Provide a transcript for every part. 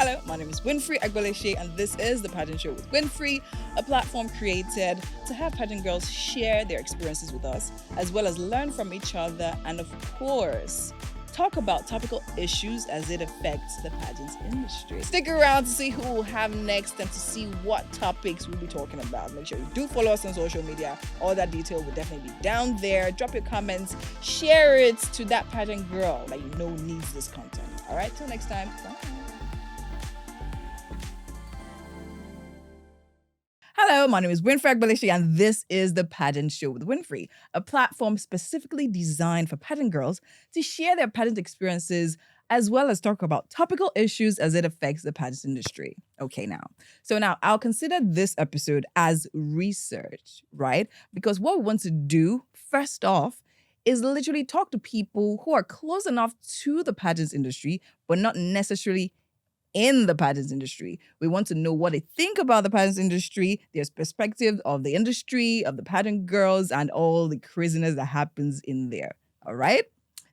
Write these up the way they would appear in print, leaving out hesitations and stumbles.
Hello, my name is Winfrey Agboleshe, and this is The Pageant Show with Winfrey, a platform created to have pageant girls share their experiences with us, as well as learn from each other, and of course, talk about topical issues as it affects the pageant industry. Stick around to see who we'll have next and to see what topics we'll be talking about. Make sure you do follow us on social media. All that detail will definitely be down there. Drop your comments, share it to that pageant girl that you know needs this content. All right, till next time. Bye. Hello, my name is Winfrey Agboleshe, and this is The Pageant Show with Winfrey, a platform specifically designed for pageant girls to share their pageant experiences as well as talk about topical issues as it affects the pageant industry. Okay, now I'll consider this episode as research, right? Because what we want to do, first off, is literally talk to people who are close enough to the pageants industry, but not necessarily in the pageants industry. We want to know what they think about the pageants industry, their perspective of the industry, of the pageant girls, and all the craziness that happens in there. All right?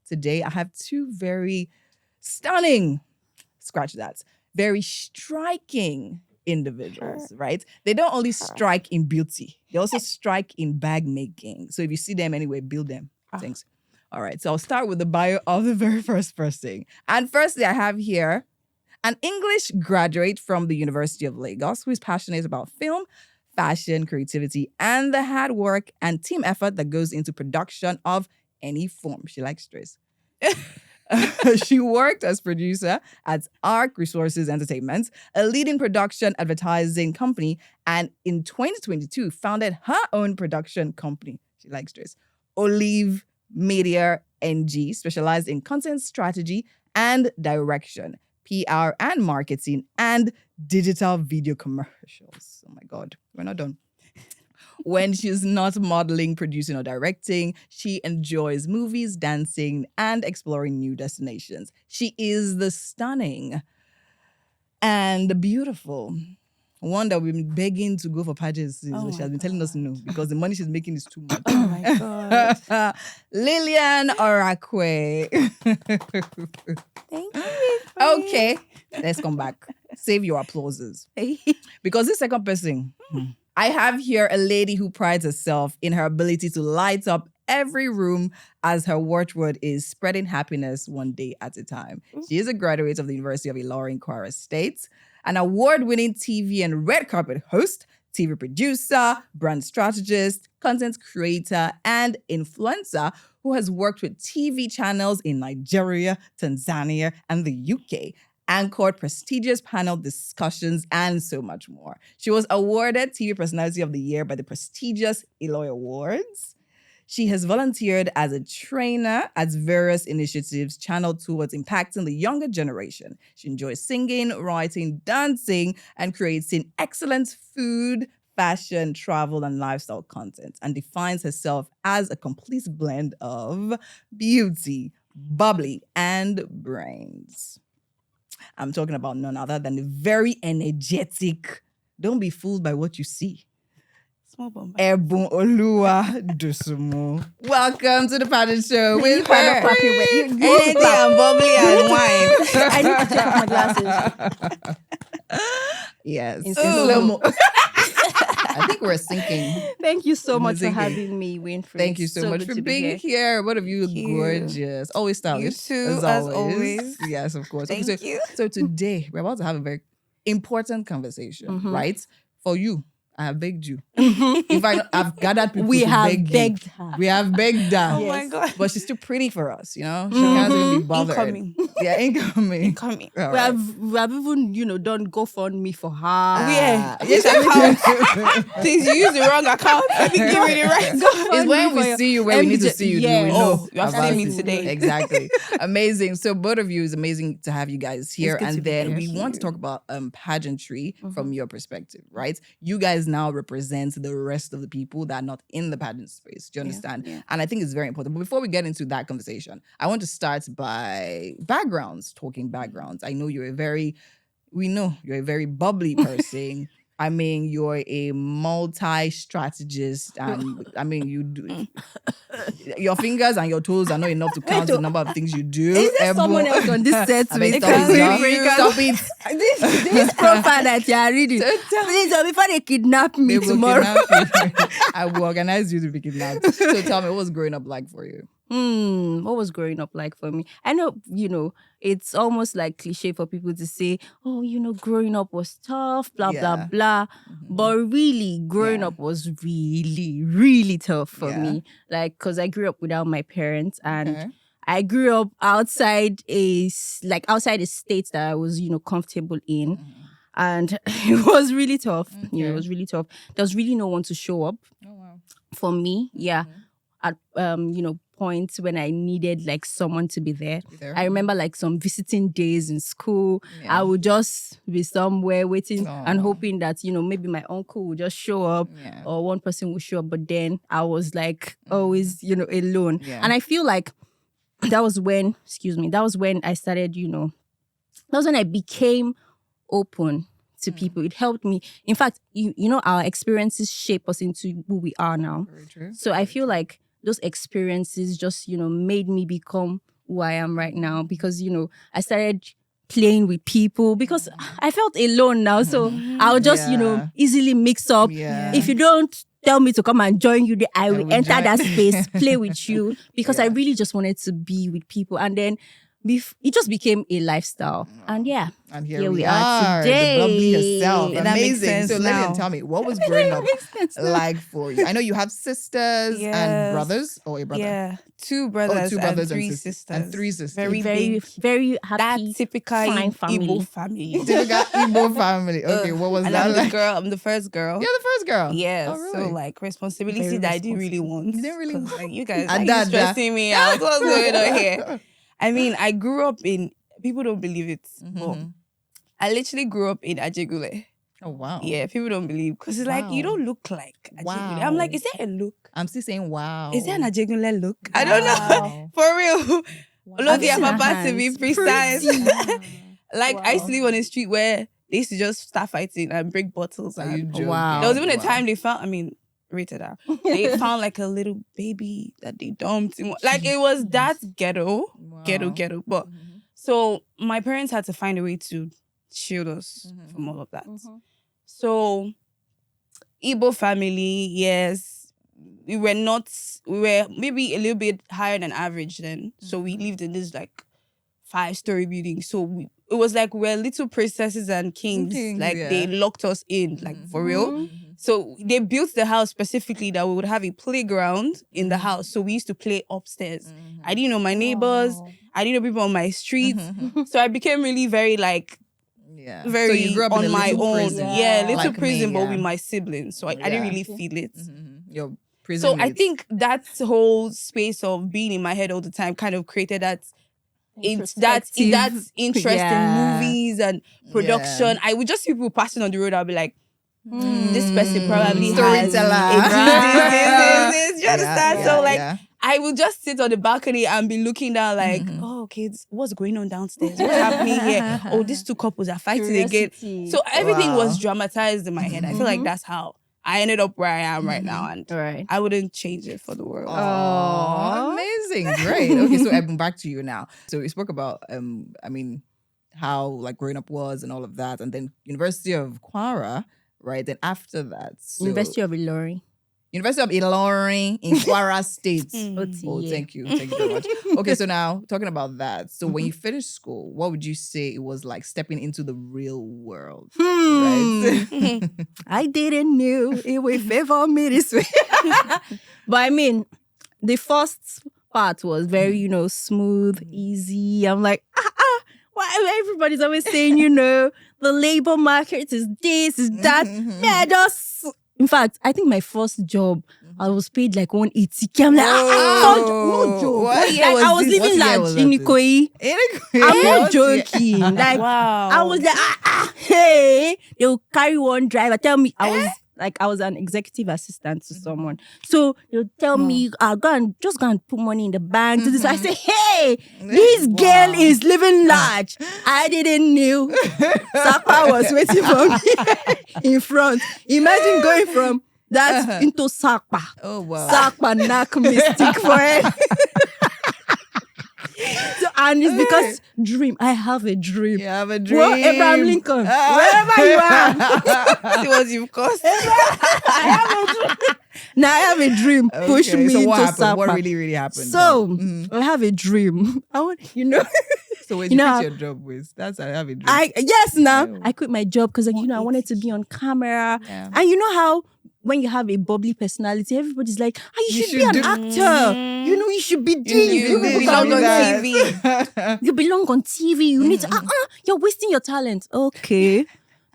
Today, I have two very stunning, very striking individuals, right? They don't only strike in beauty, they also strike in bag making. So if you see them anyway, build them. Thanks. All right, so I'll start with the bio of the very first person. And firstly, I have here an English graduate from the University of Lagos who is passionate about film, fashion, creativity, and the hard work and team effort that goes into production of any form. She likes stress. She worked as producer at ARC Resources Entertainment, a leading production advertising company, and in 2022 founded her own production company. She likes stress. Olive Media NG, specialized in content strategy and direction, PR and marketing, and digital video commercials. Oh my God, we're not done. When she's not modeling, producing, or directing, she enjoys movies, dancing, and exploring new destinations. She is the stunning and beautiful one that we've been begging to go for pageants since. She has been telling us no because the money she's making is too much. Oh my God. Lilian Orakwe. Thank you. Okay, let's come back. Save your applauses. Because this second person, I have here a lady who prides herself in her ability to light up every room, as her watchword is spreading happiness one day at a time. She is a graduate of the University of Ilorin, Kwara State, an award-winning TV and red carpet host, TV producer, brand strategist, content creator, and influencer who has worked with TV channels in Nigeria, Tanzania, and the UK, anchored prestigious panel discussions, and so much more. She was awarded TV Personality of the Year by the prestigious Eloy Awards. She has volunteered as a trainer at various initiatives channeled towards impacting the younger generation. She enjoys singing, writing, dancing, and creating excellent food, fashion, travel, and lifestyle content, and defines herself as a complete blend of beauty, bubbly, and brains. I'm talking about none other than the very energetic, don't be fooled by what you see, Ebunoluwa Dosumu. Welcome to the pageant show with her. Energy and bubbly and wine. I need to check my glasses. Yes. In slow-mo. I think we're syncing. Thank you so much for having me, Winfrey. Thank you so much for being here. Both of you look gorgeous. Always stylish. You too, as always. Yes, of course. Thank you. So today, we're about to have a very important conversation, right? For you. I have begged you. In fact, I've gathered people We to have beg begged you. her. We have begged her. Oh my God. But she's too pretty for us, you know? She can't even be bothered. Incoming. Yeah, incoming. All We right. we have even, done GoFundMe for her. Please, you use the wrong account. I think give me the right. It's when we see you where we need to see you. Yeah. We know you have about seen me it. today. Exactly. Amazing. So both of you, it's amazing to have you guys here. good to And be then here. we want to talk about pageantry from your perspective, right? You guys now represent the rest of the people that are not in the pageant space. Do you understand? Yeah. And I think it's very important. But before we get into that conversation, I want to start by talking backgrounds. I know we know you're a very bubbly person. I mean, you're a multi-strategist, and I mean, you do your fingers and your toes are not enough to count the number of things you do. Is there someone else on this set? I mean, with stop us? it. this profile that you are reading, please, before they kidnap me They will tomorrow. kidnap you. I will organize you to be kidnapped. So tell me, what was growing up like for you? What was growing up like for me? I know, it's almost like cliche for people to say, oh, growing up was tough, blah, blah, Yeah. blah. But really, growing Yeah. up was really, really tough for Yeah. me. Like, because I grew up without my parents and Okay. I grew up outside a state that I was, comfortable in. And it was really tough. It was really tough. There was really no one to show up Oh, wow. for me. Yeah. At points when I needed like someone to be there. I remember like some visiting days in school. Yeah. I would just be somewhere waiting and Aw. hoping that maybe my uncle would just show up Yeah. or one person would show up. But then I was like always alone. Yeah. And I feel like that was when I started that was when I became open to people. It helped me. In fact, our experiences shape us into who we are now. Very true. So I feel like those experiences just, made me become who I am right now because, I started playing with people because I felt alone now. So I'll just, Yeah. easily mix up. Yeah. If you don't tell me to come and join you, I will enter join. that space, play with you because I Yeah. really just wanted to be with people. And then it just became a lifestyle. And yeah. And here Here we we are are, today. the bubbly yourself. That makes Amazing. sense So Lilian, now. tell me, what was growing up like for you? I know you have sisters and Yes. brothers, or a brother. Yeah, two brothers, two brothers and and three sisters. sisters. And three sisters. Very, Very, big. very That happy. typical fine Igbo family. Typical Igbo family. Okay, what was And that I'm the like? girl. I'm the first girl. You're the first girl. Yeah, Oh, really? so like responsibility Very that I didn't really want. You didn't really 'Cause, want- like you guys And are that- stressing me out. What's going on here? I mean, I grew up in. People don't believe it, but I literally grew up in Ajegule. Oh, wow. Yeah, people don't believe because it's like you Wow. don't look like Ajegule. Wow. I'm like, is there a look? I'm still saying wow. Is there an Ajegule look? I don't know. Wow. For real. Love I've your seen her papa to be hands. precise. Like I used to Wow. live on a street where they used to just start fighting and break bottles. Are you And joking? Wow. there was even a Wow. time they found, rated R. They found like a little baby that they dumped. Like it was that ghetto. Wow. But so my parents had to find a way to shield us from all of that. So Igbo family, yes. We were maybe a little bit higher than average then. So we lived in this like 5-story building. So it was like we're little princesses and kings. Kings, Like yeah. they locked us in, like for real. So they built the house specifically that we would have a playground in the house. So we used to play upstairs. I didn't know my neighbors. I didn't know people on my street. So I became really very like Yeah. very so you grew up in on a my little own. prison. Yeah, little Like me, prison, but yeah. with my siblings. So I Yeah. didn't really feel it. Your prison So I mates. think that whole space of being in my head all the time kind of created that that interest Yeah. in movies and production. I would just see people passing on the road. I'll be like, this person probably has Storyteller. this. You understand? So like, yeah. I would just sit on the balcony and be looking down like, oh, kids, what's going on downstairs? What's happening here? Oh, these two couples are fighting again. Curiosity. So everything Wow. was dramatized in my head. I feel like that's how I ended up where I am right now. And Right. I wouldn't change it for the world. Oh, amazing. Great. Okay, so Ebun, back to you now. So we spoke about how like growing up was and all of that, and then University of Kwara, right? Then after that, so University of Ilorin. University of Ilorin in Kwara State. Oh, Yeah. thank you very much. Okay, so now talking about that. So when you finished school, what would you say it was like stepping into the real world? Right? I didn't know it would favor me this way. But I mean, the first part was very, smooth, easy. I'm like, why everybody's always saying, the labor market is this, is that. Yeah, in fact, I think my first job, I was paid like 180K. I'm like, no joke. What year Like, was I was this? living What year large was in that? Ikoyi. I'm not joking. Like, Wow. I was like, hey, they will carry one driver. Tell me, I was an executive assistant to someone. So they'll tell me, just go and put money in the bank. To this. I say, hey, this girl is living large. I didn't know. Sapa was waiting for me in front. Imagine going from that into Sapa. Oh wow. Sapa knock mystic for it. So, and it's because dream. I have a dream. You have a dream. Well, Abraham Lincoln, wherever you are. See what you've cost. I have a dream. Now I have a dream. Push Okay, me so what into happened? What Sapa. really happened? So I have a dream. I want, So when you you know, quit your job with, that's I have a dream. I quit my job because I wanted to be on camera. Yeah. And you know how when you have a bubbly personality, everybody's like, you should be an actor. You should be this. You belong on TV. You belong on TV. You need to, you're wasting your talent. Okay.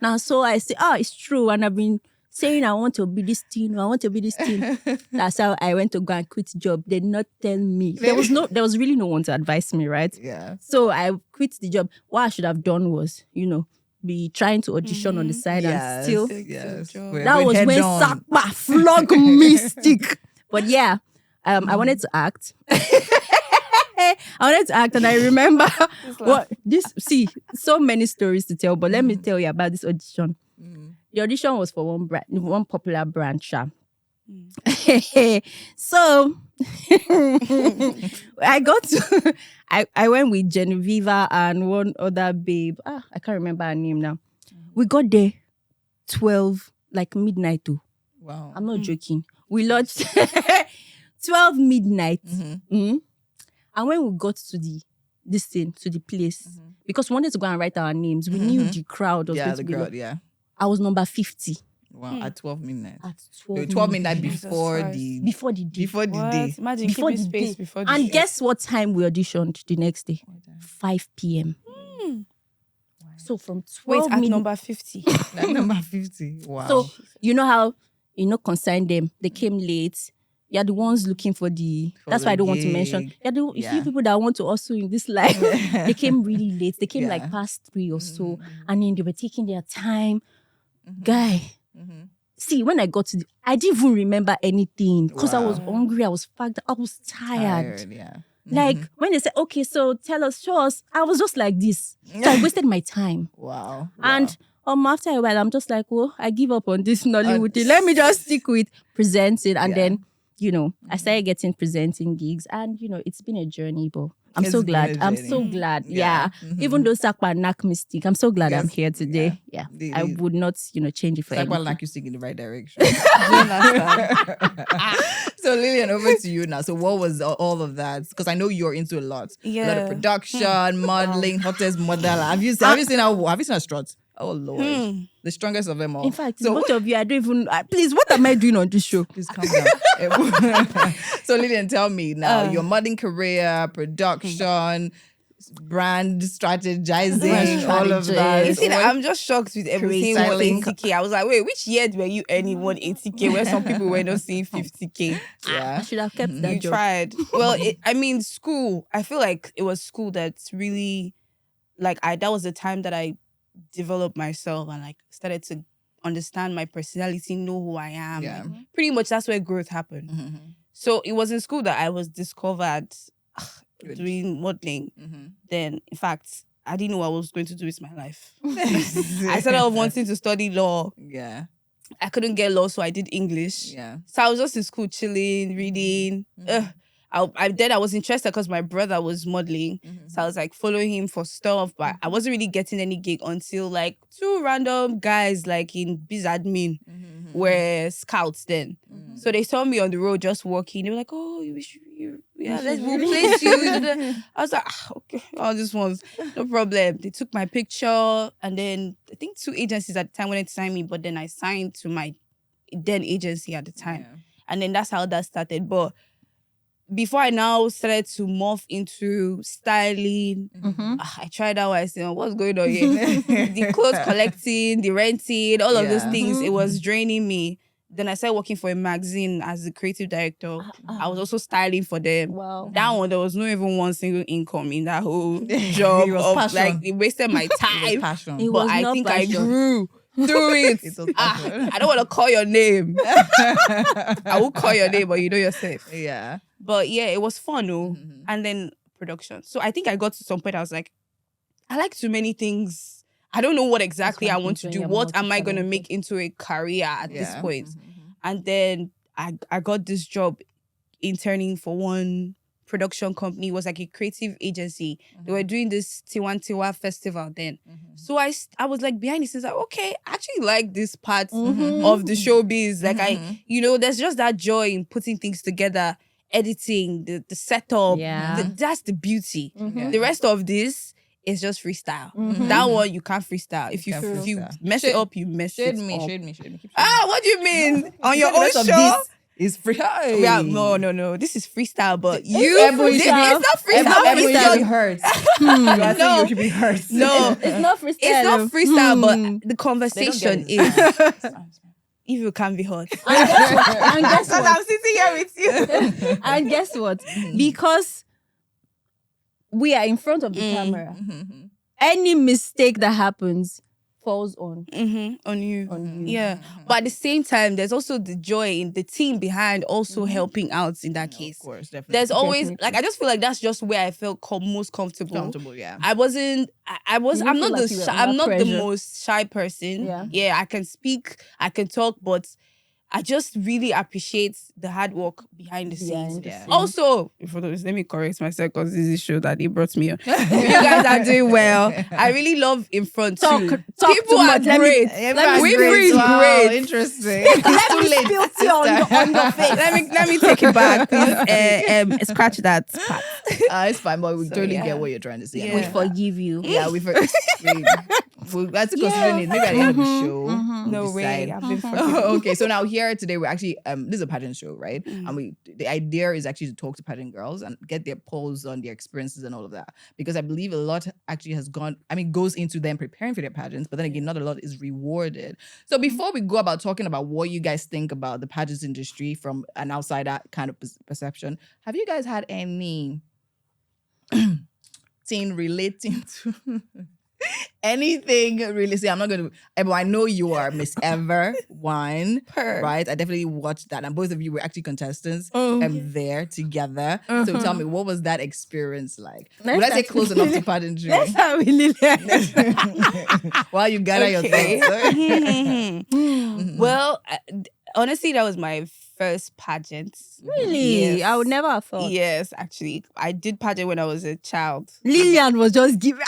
Now, so I say, it's true. And I've been saying I want to be this thing. I want to be this thing. That's how I went to go and quit job. They did not tell me. There was really no one to advise me, right? Yeah. So I quit the job. What I should have done was, be trying to audition on the side and still. Yes. That was when Sapa flog me stick. But yeah, I wanted to act. And I remember so many stories to tell, but let me tell you about this audition. The audition was for one popular brand, Sha. So I went with Genevieve and one other babe. I can't remember her name now. We got there 12, like midnight too. Wow. I'm not joking. We lodged 12 midnight. And when we got to the place, because we wanted to go and write our names, we knew the crowd was going to be like, I was number 50. Wow, at 12 midnight. At 12, 12 midnight before Christ. the Before the day. Imagine Before keeping the space day. before the And day. guess what time we auditioned the next day? 5 p.m. So from 12 Wait, at number 50. Like number 50. Wow. So you know how consign them. They came late. You're the ones looking for that's the why I don't want to mention. gig. You see people that want to also in this life. They came really late. They came like past 3 or so. And then they were taking their time. Guy. See, when I got I didn't even remember anything because I was hungry. I was fagged. I was tired. Yeah. Like when they said, okay, so show us. I was just like this. So I wasted my time. Wow. And after a while, I'm just like, I give up on this Nollywood thing. Let me just stick with presenting. And then, I started getting presenting gigs. And, it's been a journey, but I'm so glad. I'm so glad. Yeah. Even though Sakpa knock me stick, I'm so glad I'm here today. Yeah. I would not, change it for anything. Sakpa knock you stick in the right direction. Do you understand? So Lilian, over to you now. So what was all of that? Because I know you're into a lot. Yeah. A lot of production, modeling, hottest model. Have you seen her struts? Oh Lord. The strongest of them all. In fact, both of you, I don't even... please, what am I doing on this show? Please calm down. So Lilian, tell me now, your modeling career, production, brand strategizing, all of that. You see, I'm just shocked with everything. Styling. 180K. I was like, wait, which year were you earning 180K where some people were not seeing 50K? I Yeah. should have kept that You job. tried. Well, school. I feel like it was school that's really, that was the time that I developed myself and started to understand my personality, know who I am. Yeah. Pretty much that's where growth happened. So it was in school that I was discovered doing modeling. Then, in fact, I didn't know what I was going to do with my life. I started off wanting to study law. Yeah. I couldn't get law, so I did English. Yeah. So I was just in school chilling, reading. I was interested because my brother was modeling. So I was following him for stuff, but I wasn't really getting any gig until 2 random guys in biz admin were scouts then. So they saw me on the road just walking. They were like, oh, we'll place you. I was like, okay, all this ones, no problem. They took my picture and then I think 2 agencies at the time wanted to sign me, but then I signed to my then agency at the time. Yeah. And then that's how that started. But before I now started to morph into styling, I tried out. I said, what's going on here? The clothes collecting, the renting, all of those things, it was draining me. Then I started working for a magazine as the creative director. I was also styling for them. Wow. That one, there was not even one single income in that whole job. It was passion. It wasted my It was time. passion. It But was I not think passion. I grew through it. It was passion. I don't want to call your name. I will call your name, but you know yourself. Yeah. But yeah, it was fun, and then production. So I think I got to some point I was like, I like too many things. I don't know what exactly I want to do. What am I going to make into a career at this point? And then I got this job interning for one production company. It was like a creative agency. They were doing this Tiwantiwa festival then. So I was like behind the scenes, like, okay, I actually like this part of the showbiz. Like there's just that joy in putting things together, editing, the setup. Yeah. That's the beauty. The rest of this is just freestyle. That one you can't freestyle. If you mess it up, you mess it up. Shade me. What do you mean? On your The own rest of show? this is free. Yeah, no. This is freestyle, but It's it's freestyle. not freestyle. Every It's time just- it hurts. I think you should be hurt. No, It's not freestyle. it's not freestyle, but the They conversation don't get is. If you can be hot. And guess what? I'm sitting here with you. And guess what? Because we are in front of the camera, any mistake that happens falls on On you. you. Yeah. But at the same time, there's also the joy in the team behind also helping out in that case. Of course, definitely. There's always, Definitely. like, I just feel like that's just where I felt most comfortable. comfortable, yeah. I wasn't. I was. You I'm didn't not feel the. like you were Shy, I'm under not the pressure. most shy person. Yeah. I can speak. I can talk, but I just really appreciate the hard work behind the scenes. Behind the scenes. Also, let me correct myself because this is a show that they brought me on. You guys are doing well. I really love in front Talk too. too People are much. Let me- great. let me Winfrey is Wow, great. interesting. Let me spill tea on your face. Let me take it back. Please, scratch that part. It's fine, but we totally yeah. get what you're trying to say. Yeah. We forgive you. Yeah, we that's considering it. Maybe at the end of the show. we'll No way. decide. I've been forgiven. Okay, so now here today we're actually this is a pageant show, right? And the idea is actually to talk to pageant girls and get their pulse on their experiences and all of that, because I believe a lot actually goes into them preparing for their pageants, but then again, not a lot is rewarded. So before we go about talking about what you guys think about the pageants industry from an outsider kind of perception, have you guys had any thing relating to anything really? See, I'm not going to. I know you are Miss Ever Wine, right? I definitely watched that, and both of you were actually contestants there together. So tell me, what was that experience like? Would I say close enough to pageantry? Let's start with Lilian. While you gather your thoughts. Well, honestly, that was my first pageant. Really? Yes. I would never have thought. Yes, actually, I did pageant when I was a child. Lilian was just giving.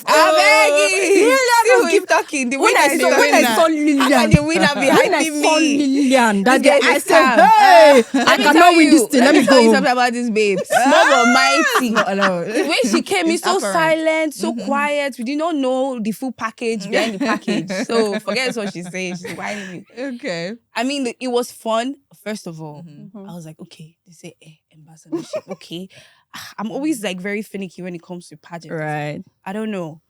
Lilian was keep talking. The When winner I is saw the when I winner. saw Lilian, And the winner when I behind saw me. Lilian, that This day girl I is said, calm. "Hey, I Let me cannot tell win you- this thing. Let me tell you go." something about this babe. Small but mighty. No. The way she came in It's so apparent. silent, so quiet. We did not know the full package behind the package. So forget what she's saying. She's whining me. Okay. I mean, it was fun. First of all, I was like, okay, they say ambassadorship. Okay, I'm always like very finicky when it comes to pageant. Right. I don't know.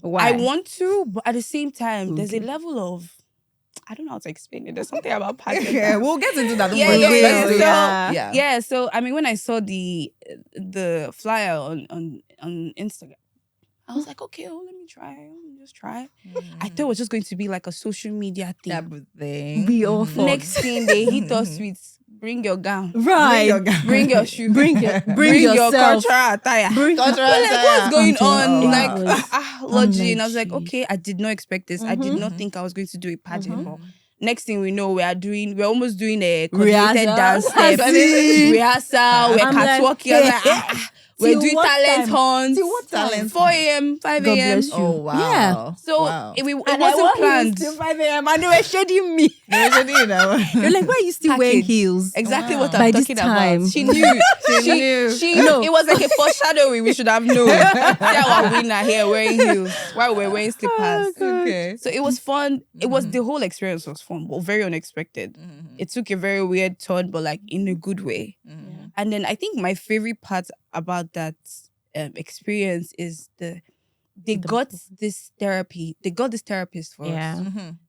Why? I want to, but at the same time, there's a level of, I don't know how to explain it. There's something about pageant. Yeah, we'll get into that. Don't Yeah, worry. yeah, Let's yeah. do it. Yeah. Yeah. Yeah, so I mean, when I saw the flyer on Instagram, I was like, okay, let me try. Let me just try. I thought it was just going to be like a social media thing. Type of thing. We all thought. Next thing they hit us with, bring your gown, Right. bring your shoe, Bring your your yourself. cultural attire. Bring Cultural We're like, what's going Oh, on? wow. Like, lodging. I was like, geez. okay, I did not expect this. I did not think I was going to do a pageant. But next thing we know, we're almost doing a coordinated Rehearsal. dance I step. see. Rehearsal, we're I'm like, catwalking. I was like, we're Till doing what talent time? hunts. Till what time? 4 a.m., 5 God a.m. bless you. Oh wow. Yeah. So wow. it And wasn't I wore planned. heels till 5 a.m. and they were shading me. They're like, why are you still wearing Package. heels? Exactly Wow. what By I'm this talking time. about. She knew. She No. It was like a foreshadowing. We should have known. See our winner here wearing heels while we're wearing slippers. Okay. So it was fun. It was the whole experience was fun, but very unexpected. It took a very weird turn, but like in a good way. And then I think my favorite part about that experience is they got this therapy. They got this therapist for us.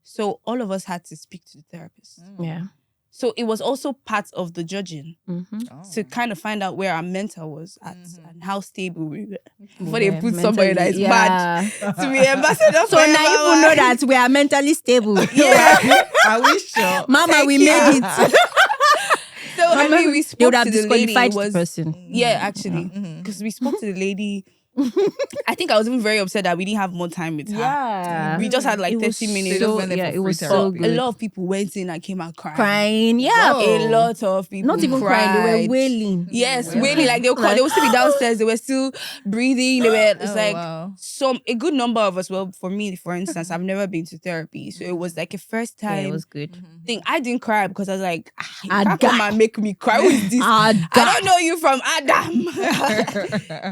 So all of us had to speak to the therapist. Yeah. So it was also part of the judging to kind of find out where our mental was at and how stable we were. Before they put somebody that is bad to be ambassador. So now you know that we are mentally stable. Yeah. Are we sure? Mama, Thank we you. made it. So I mean, we They spoke would have to the lady. disqualified It the was person. yeah, actually, because we spoke to the lady. I think I was even very upset that we didn't have more time with her. Yeah. We just had like It was 30 minutes. just went there for it free was therapy. so A good. lot of people went in and came out crying. Crying, yeah. Whoa. A lot of people Not even crying, they were wailing. Yes, wailing. Like they would still be downstairs. They were still breathing. They were. It's Oh, like wow. a good number of us. Well, for me, for instance, I've never been to therapy, so it was like a first Yeah, time it was good. thing. I didn't cry because I was like, you Ada. can't come and make me cry. Who is this? Ada. I don't know you from Adam.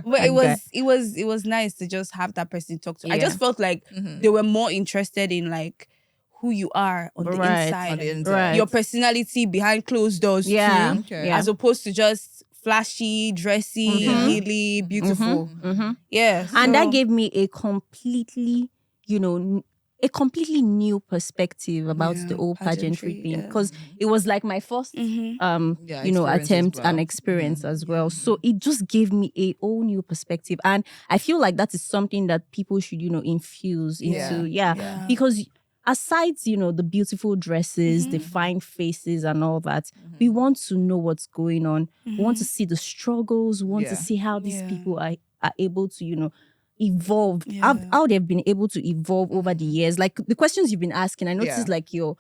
But it was nice to just have that person to talk to. I Yeah. just felt like they were more interested in like who you are on the Right. inside. On the inside. Right. Your personality behind closed doors Yeah. too. Okay. Yeah. As opposed to just flashy, dressy, giddy, beautiful. Yeah. And that so- gave me a completely, a completely new perspective about Yeah, the whole pageantry pageantry, thing. yeah. Because it was like my first Yeah, experience as attempt well. and experience as well. So it just gave me a whole new perspective. And I feel like that is something that people should, infuse into. Yeah. Because aside, the beautiful dresses, the fine faces and all that, we want to know what's going on. We want to see the struggles. We want to Yeah. see how these Yeah. people are able to, evolve, Yeah. how they've been able to evolve over the years. Like the questions you've been asking, I noticed Yeah. like your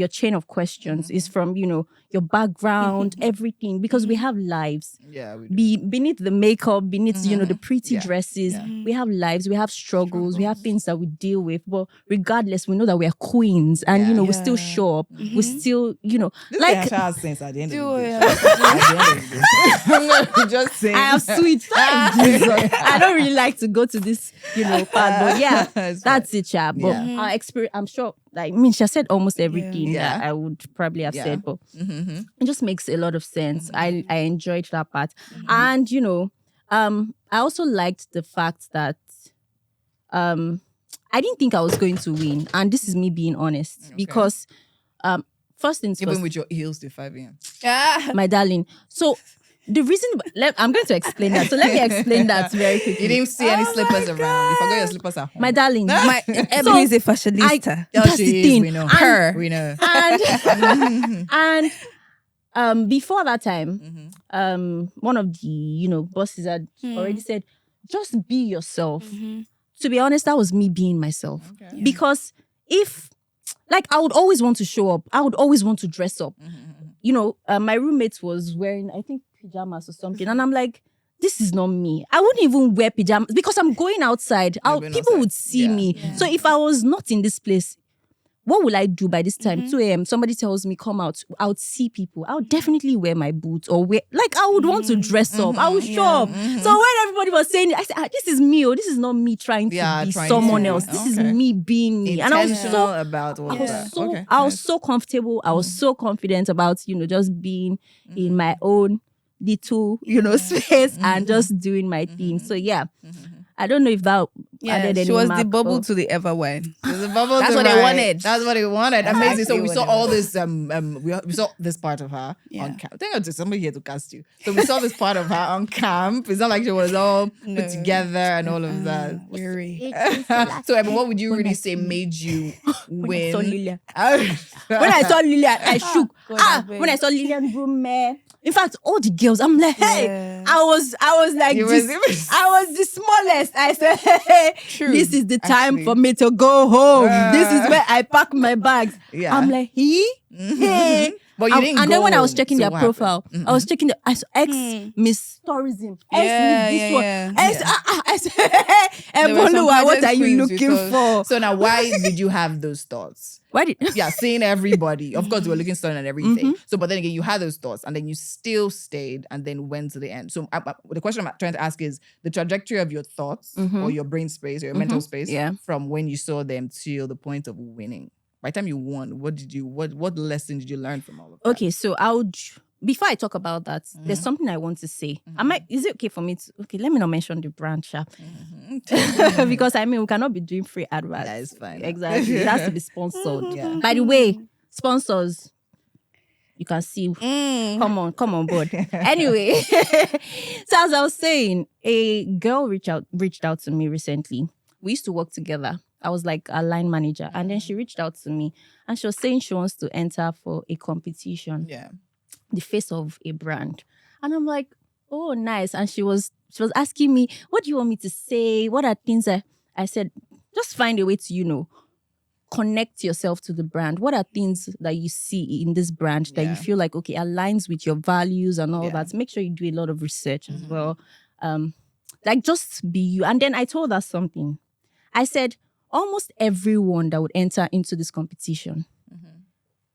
chain of questions is from, your background, everything, because we have lives. Yeah. We do. Beneath the makeup, beneath, the pretty Yeah. dresses, Yeah. we have lives, we have struggles, we have things that we deal with. But regardless, we know that we are queens and, Yeah. we still show up. We still, This like, is a sense at the end Do of the day. it. At the end of the day. I'm just saying. I have sweet. I don't really like to go to this, part, but yeah, It's that's it, yeah. But Yeah. our experience, I'm sure, like, she has said almost everything Yeah. that I would probably have Yeah. said, but Mm-hmm. it just makes a lot of sense. I enjoyed that part. And, I also liked the fact that I didn't think I was going to win. And this is me being honest. Because first things Even first, with your heels to 5 a.m. my darling. So the reason I'm going to explain that. So let me explain that very quickly. You didn't see any slippers around. You forgot your slippers at home. My darling. My Ebony is a fashionista. That's she the is, thing. we know. Her. We know. And before that time, one of the bosses had already said, just be yourself. To be honest, that was me being myself. Okay. Because if, like, I would always want to show up, I would always want to dress up. My roommate was wearing, I think, pajamas or something, and I'm like, this is not me. I wouldn't even wear pajamas because I'm going outside. going People outside. would see Yeah. me. So if I was not in this place, what will I do by this time? 2 a.m. Somebody tells me, come out. I would see people. I would definitely wear my boots or wear, like, I would want to dress up. I would show up. So when everybody was saying it, I said, this is me. This is not me trying to be trying someone to- else. This is okay. me being me. And I was Intentional so about all I of was that. so Okay. I was nice. so comfortable. I was so confident about just being in my own little space and just doing my thing. So yeah, I don't know if that added any she was the mark, bubble but- to the ever wine. There's a bubble That's to what they ride. wanted. That's what they wanted. Amazing. So we exactly saw what they all this. We saw this part of her on camp. I think there's somebody here to cast you. So we saw this part of her on camp. It's not like she was all put together and all of that. Weary. So, Evan, what would you really say made you When I saw win? Lilian, when I saw Lilian, I shook. God, I beg. When I saw Lilian roommate. In fact, all the girls, I'm like, hey, Yeah. I was like You this. was- I was the smallest. I said, hey, True, this is the time actually. for me to go home. This is where I pack my bags. Yeah. I'm like, hey. But you didn't And then when I was go, checking so their what profile, I was checking I saw ex Miss Tourism, ex Yeah, Miss this one, yeah. ex There were some Ebunoluwa, what pageant are you queens looking because- for? So now, why did you have those thoughts? Why did Yeah, seeing everybody. Of course, you were looking stunning and everything. So, but then again, you had those thoughts, and then you still stayed, and then went to the end. So, the question I'm trying to ask is the trajectory of your thoughts or your brain space or your mental space Yeah. from when you saw them till the point of winning. By the time you won, what lesson did you learn from all of that? Okay, so before I talk about that, there's something I want to say. Is it okay for me to let me not mention the brand sha. Because we cannot be doing free adverts. That is fine. Exactly. It has to be sponsored. Yeah. By the way, sponsors, you can see. Come on board. Anyway, so as I was saying, a girl reached out to me recently. We used to work together. I was like a line manager. And then she reached out to me and she was saying she wants to enter for a competition, Yeah. the face of a brand. And I'm like, oh, nice. And she was asking me, what do you want me to say? What are things I said, just find a way to, connect yourself to the brand. What are things that you see in this brand that you feel like, okay, aligns with your values and all that? Make sure you do a lot of research as well. Like, just be you. And then I told her something. I said, almost everyone that would enter into this competition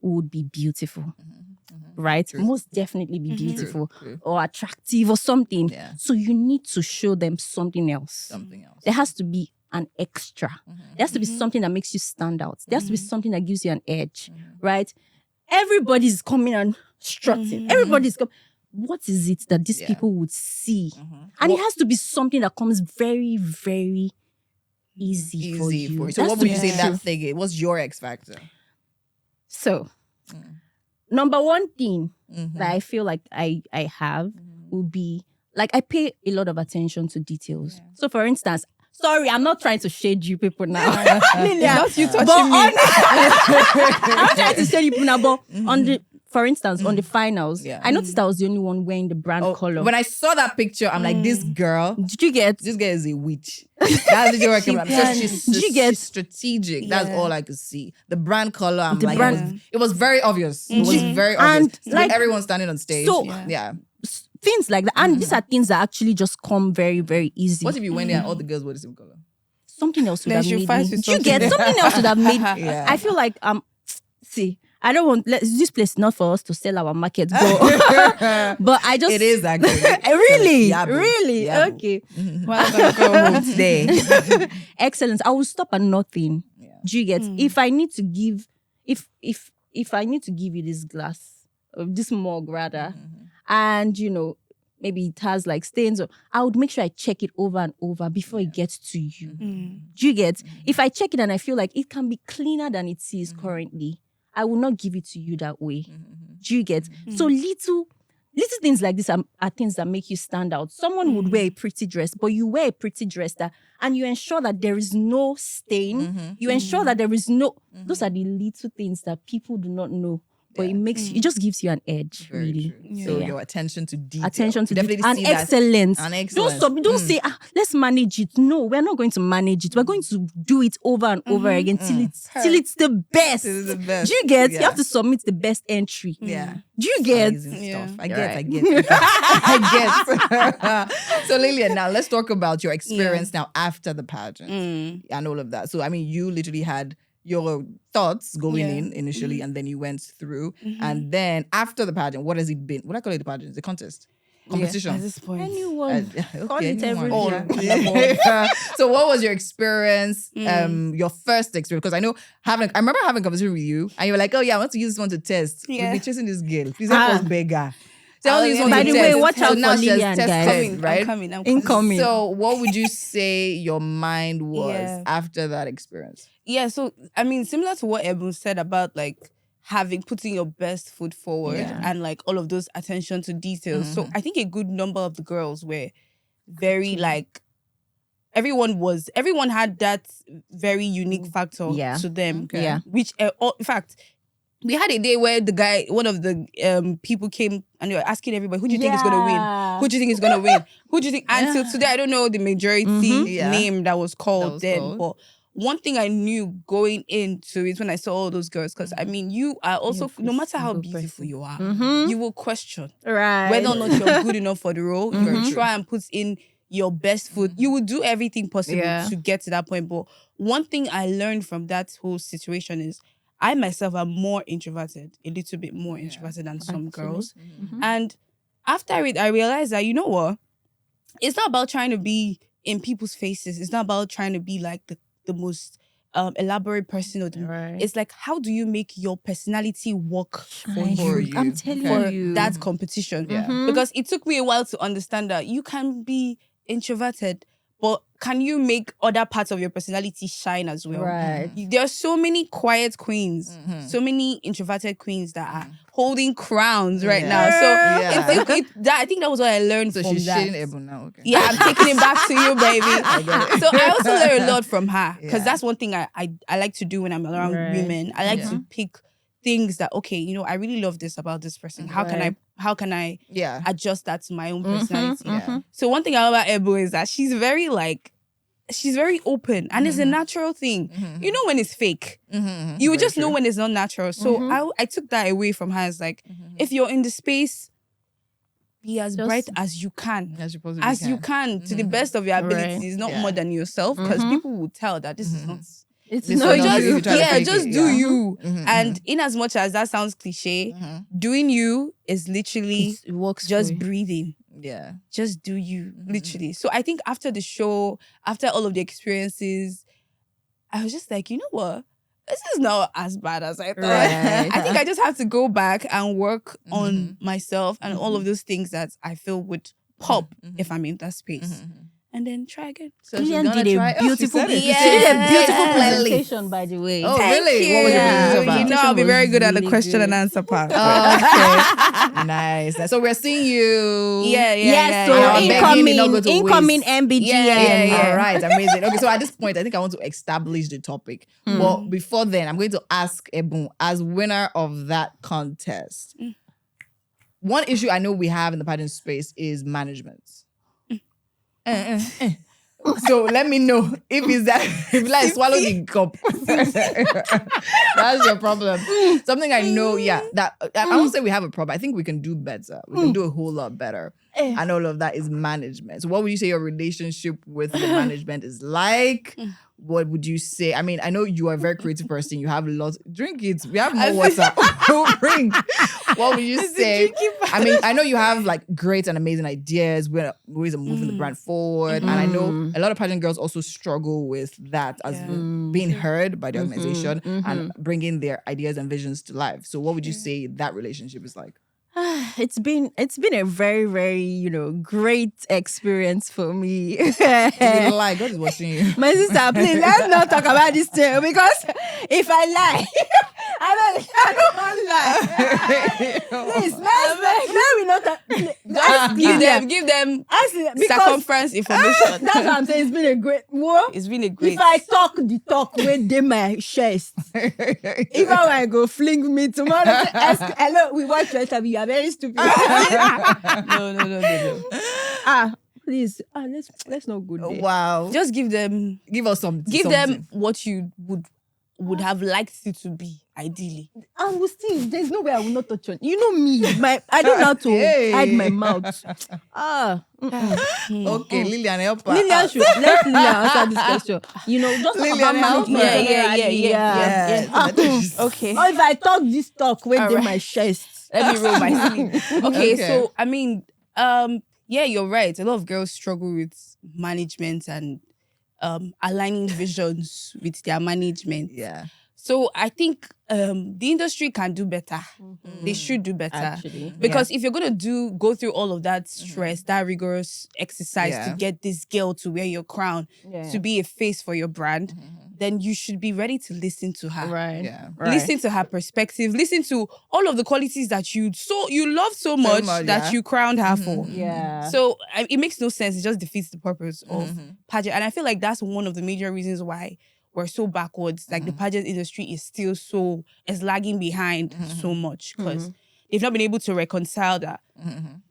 would be beautiful. Right? True. Most definitely be beautiful True. or attractive or something. Yeah. So you need to show them something else. There has to be an extra. There has to be something that makes you stand out. There has to be something that gives you an edge. Right? Everybody's coming and strutting. Everybody's coming. What is it that these people would see? And it has to be something that comes very, very easy for you. So what would you say that thing is? What's your X factor? So, number one thing that I feel like I have would be, like, I pay a lot of attention to details. So, for instance, sorry, I'm not trying to shade you people now. Lilian, Not you touching me. I'm not trying to shade you people now, but on the, for instance, on the finals, I noticed I was the only one wearing the brand color. When I saw that picture, I'm like, this girl. Did you get? This girl is a witch. That's the working on. Because she's strategic. That's all I could see. The brand color, I'm like, it was very obvious. It was very obvious. And like, everyone standing on stage. So, things like that. And these are things that actually just come very, very easy. What if you went there and all the girls were the same color? Something else would have made me. Did you get something else would have made I feel like, see, I don't want this place not for us to sell our market, but I just it is actually really, Yabu. really Yabu. okay. Well, I'm gonna go home today. Excellence. I will stop at nothing. Do you get? If I need to give, if I need to give you this glass, or this mug rather, and maybe it has like stains, or I would make sure I check it over and over before it gets to you. Do you get? If I check it and I feel like it can be cleaner than it is currently, I will not give it to you that way. Do you get? So little things like this are things that make you stand out. Someone would wear a pretty dress, but you wear a pretty dress and you ensure that there is no stain. You ensure that there is no. Those are the little things that people do not know. But it just gives you an edge, Very really. true. So your attention to detail. Definitely and see excellence. That. And excellence. Don't say, let's manage it. No, we're not going to manage it. We're going to do it over and over again till it's the best. Till it's the best. Do you get? You have to submit the best entry. Yeah. Do you get? Amazing stuff. I get. I get. So Lilian, now let's talk about your experience now after the pageant and all of that. So I mean, you literally had your thoughts going in initially, and then you went through, and then after the pageant, what has it been? What I call it the pageant? It's a contest. Competition. At this point. Anyone. Call it anyone. everyone. So what was your experience, your first experience? Because I remember having a conversation with you, and you were like, oh yeah, I want to use this one to test. We'll be chasing this girl. Please help us beggar. By the way, watch out for Lilian, guys. Right? I'm coming. Incoming. So what would you say your mind was after that experience? Yeah, so I mean, similar to what Ebun said about like putting your best foot forward and like all of those attention to details. So I think a good number of the girls were very like, everyone had that very unique factor to them. Okay. Yeah. Which in fact, we had a day where one of the people came and they were asking everybody, who do you think is going to win? Who do you think is going to win? Who do you think? Until today, I don't know the majority name that was called then. But one thing I knew going into it when I saw all those girls, because I mean, you are also, no matter how beautiful you are, you will question whether or not you're good enough for the role. You're going to try and put in your best foot. You will do everything possible to get to that point. But one thing I learned from that whole situation is I myself am more introverted, a little bit more introverted than some girls. And after it, I realized that, you know what? It's not about trying to be in people's faces. It's not about trying to be like the most elaborate person. It's like, how do you make your personality work for you? I'm telling you. That competition. Because it took me a while to understand that you can be introverted, but can you make other parts of your personality shine as well? Right. There are so many quiet queens, so many introverted queens that are holding crowns right now. So I think that was what I learned from that. So she's shading Ebun now, okay. Yeah, I'm taking it back to you, baby. So I also learned a lot from her, because that's one thing I like to do when I'm around women. I like to pick things that, okay, I really love this about this person. How can how can I Yeah. adjust that to my own personality. Yeah. So one thing I love about Ebu is that she's very open, and it's a natural thing. You know when it's fake. You would just know when it's not natural. So I took that away from her as like, if you're in the space, be as bright as you can. As you can, to the best of your abilities, not more than yourself, because people will tell that this is not. It's This not is not you. Just do you. Mhm, And in as much as that sounds cliche, doing you is literally it works just breathing. Yeah. Just do you, literally. So I think after the show, after all of the experiences, I was just like, you know what? This is not as bad as I thought. Right. I think I just have to go back and work on myself and all of those things that I feel would pop if I'm in that space. And then try again. So she's Lilian gonna did try. a beautiful, She said it. she did a beautiful Yes. presentation, by the way. Oh, Thank really? you. What was your presentation about? You know, I'll be very good at the Really question good. and answer part. Okay. Nice. So we're seeing you. Yes, so And our begging did not go to incoming waste. MBGM. Yeah. All right, amazing. Okay, so at this point, I think I want to establish the topic. But before then, I'm going to ask Ebun, as winner of that contest, one issue I know we have in the pageant space is management. So let me know if it's that, if like swallow the cup. That's your problem. Something I know, that I won't say we have a problem. I think we can do better. We can do a whole lot better. And all of that is management. So what would you say your relationship with your management is like? What would you say? I mean, I know you are a very creative person. You have lots. Drink it. We have more water. Drink. What would you say? I mean, I know you have like great and amazing ideas, ways of moving the brand forward. And I know a lot of pageant girls also struggle with that as being heard by the organization and bringing their ideas and visions to life. So what would you say that relationship is like? It's been a very, very, great experience for me. You lie. God is watching you. My sister, please, let's not talk about this thing, because if I lie, I don't want to lie. Please, let me not talk. Give them Because circumference information. that's what I'm saying. It's been a great work. It's been a great. If I talk the talk with my chest, if I go fling me tomorrow, ask, hello, we want to interview. You are very stupid. No. Please, let's not go there. Wow. Just give Give us some. them something. what you would have liked it to be, ideally. I will still. There's no way I will not touch on. You know me. I don't know how to hide my mouth. Okay, Lilian, help her. Lilian should let Lilian answer this question. Just talk Lilian, about help management. her. Yeah. Okay. Or if I talk this talk with Alright. my chest. Let me roll my sleeve. Okay, Okay. so I mean, you're right. A lot of girls struggle with management and aligning visions with their management. Yeah. So I think the industry can do better. They should do better. Actually. Because if you're going to go through all of that stress, that rigorous exercise to get this girl to wear your crown, to be a face for your brand, then you should be ready to listen to her. Right. Yeah. Listen to her perspective. Listen to all of the qualities that you love so much that you crowned her for. Yeah. So it makes no sense. It just defeats the purpose of pageant. And I feel like that's one of the major reasons why we're so backwards. Like the pageant industry is still is lagging behind so much because they've not been able to reconcile that.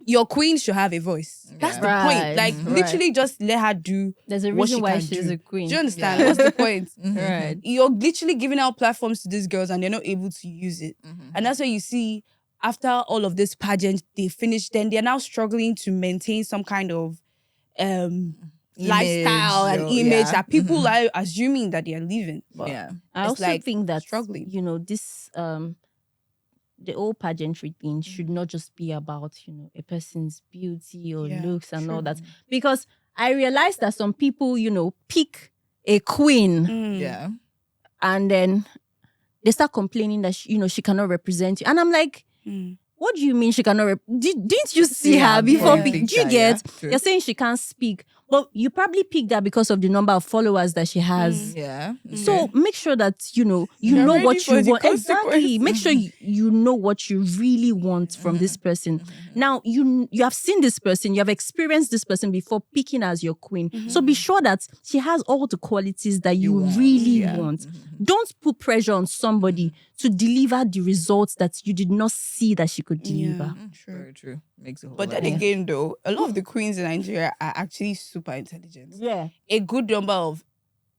Your queen should have a voice. That's the point. Like literally just let her do. There's a what reason she why can she's do. a queen. Do you understand? What's the point? Right. You're literally giving out platforms to these girls and they're not able to use it. And that's why you see after all of this pageant, they finish, then they're now struggling to maintain some kind of lifestyle and image that people are assuming that they're living. But I also think that struggling. This the whole pageantry thing should not just be about a person's beauty or looks and all that, because I realized that some people pick a queen Yeah. and then they start complaining that she cannot represent you, and I'm like, what do you mean she cannot didn't you see her before? Yeah. Do you get? True. You're saying she can't speak, But you probably picked that because of the number of followers that she has. Yeah. So make sure that you know ready what for you the want. Exactly. consequences. Make sure you know what you really want from this person. Now you have seen this person, you have experienced this person before picking as your queen. So be sure that she has all the qualities that you want. really Yeah. want. Don't put pressure on somebody to deliver the results that you did not see that she could deliver. True. Very true. Makes a whole But lot then of again, though, a lot of the queens in Nigeria are actually super intelligent. Yeah. A good number of,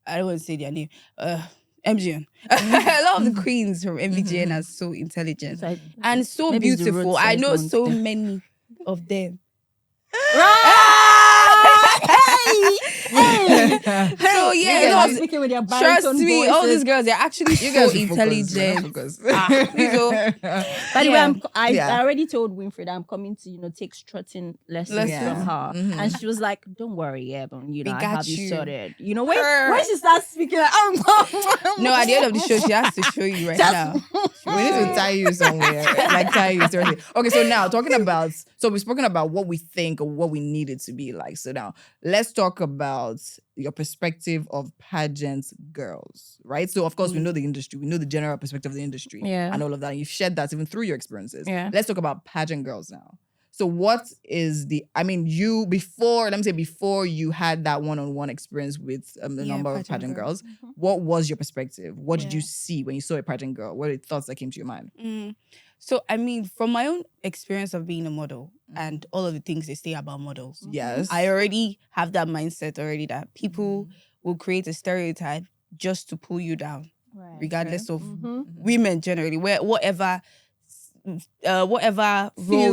I don't want to say their name, MGN. A lot of the queens from MVGN are so intelligent So and so maybe it's the beautiful. I roadside know ones so then. many of them. So yeah, Yeah, a lot of- speaking with their trust baritone me, all voices. these girls, they're actually You so guys should focus, man. intelligent. Focus. Please, oh. By the way, Yeah. I already told Winfred I'm coming to, take strutting lessons Yeah. from her. And she was like, don't worry, Ebon, I got have you you. sorted. When she starts speaking, like, No, at the end of the show, she has to show you right now. We need to tie you somewhere. Tie you seriously. Okay, so now we've spoken about what we think or what we need it to be like. So now let's talk about your perspective of pageant girls, right? So of course we know the industry, we know the general perspective of the industry, Yeah. and all of that. And you've shared that even through your experiences. Yeah. Let's talk about pageant girls now. So what is before you had that one-on-one experience with a number of pageant girls, what was your perspective? What did you see when you saw a pageant girl? What are the thoughts that came to your mind? So, from my own experience of being a model and all of the things they say about models, Yes. I already have that mindset already that people will create a stereotype just to pull you down, regardless of women generally, whatever role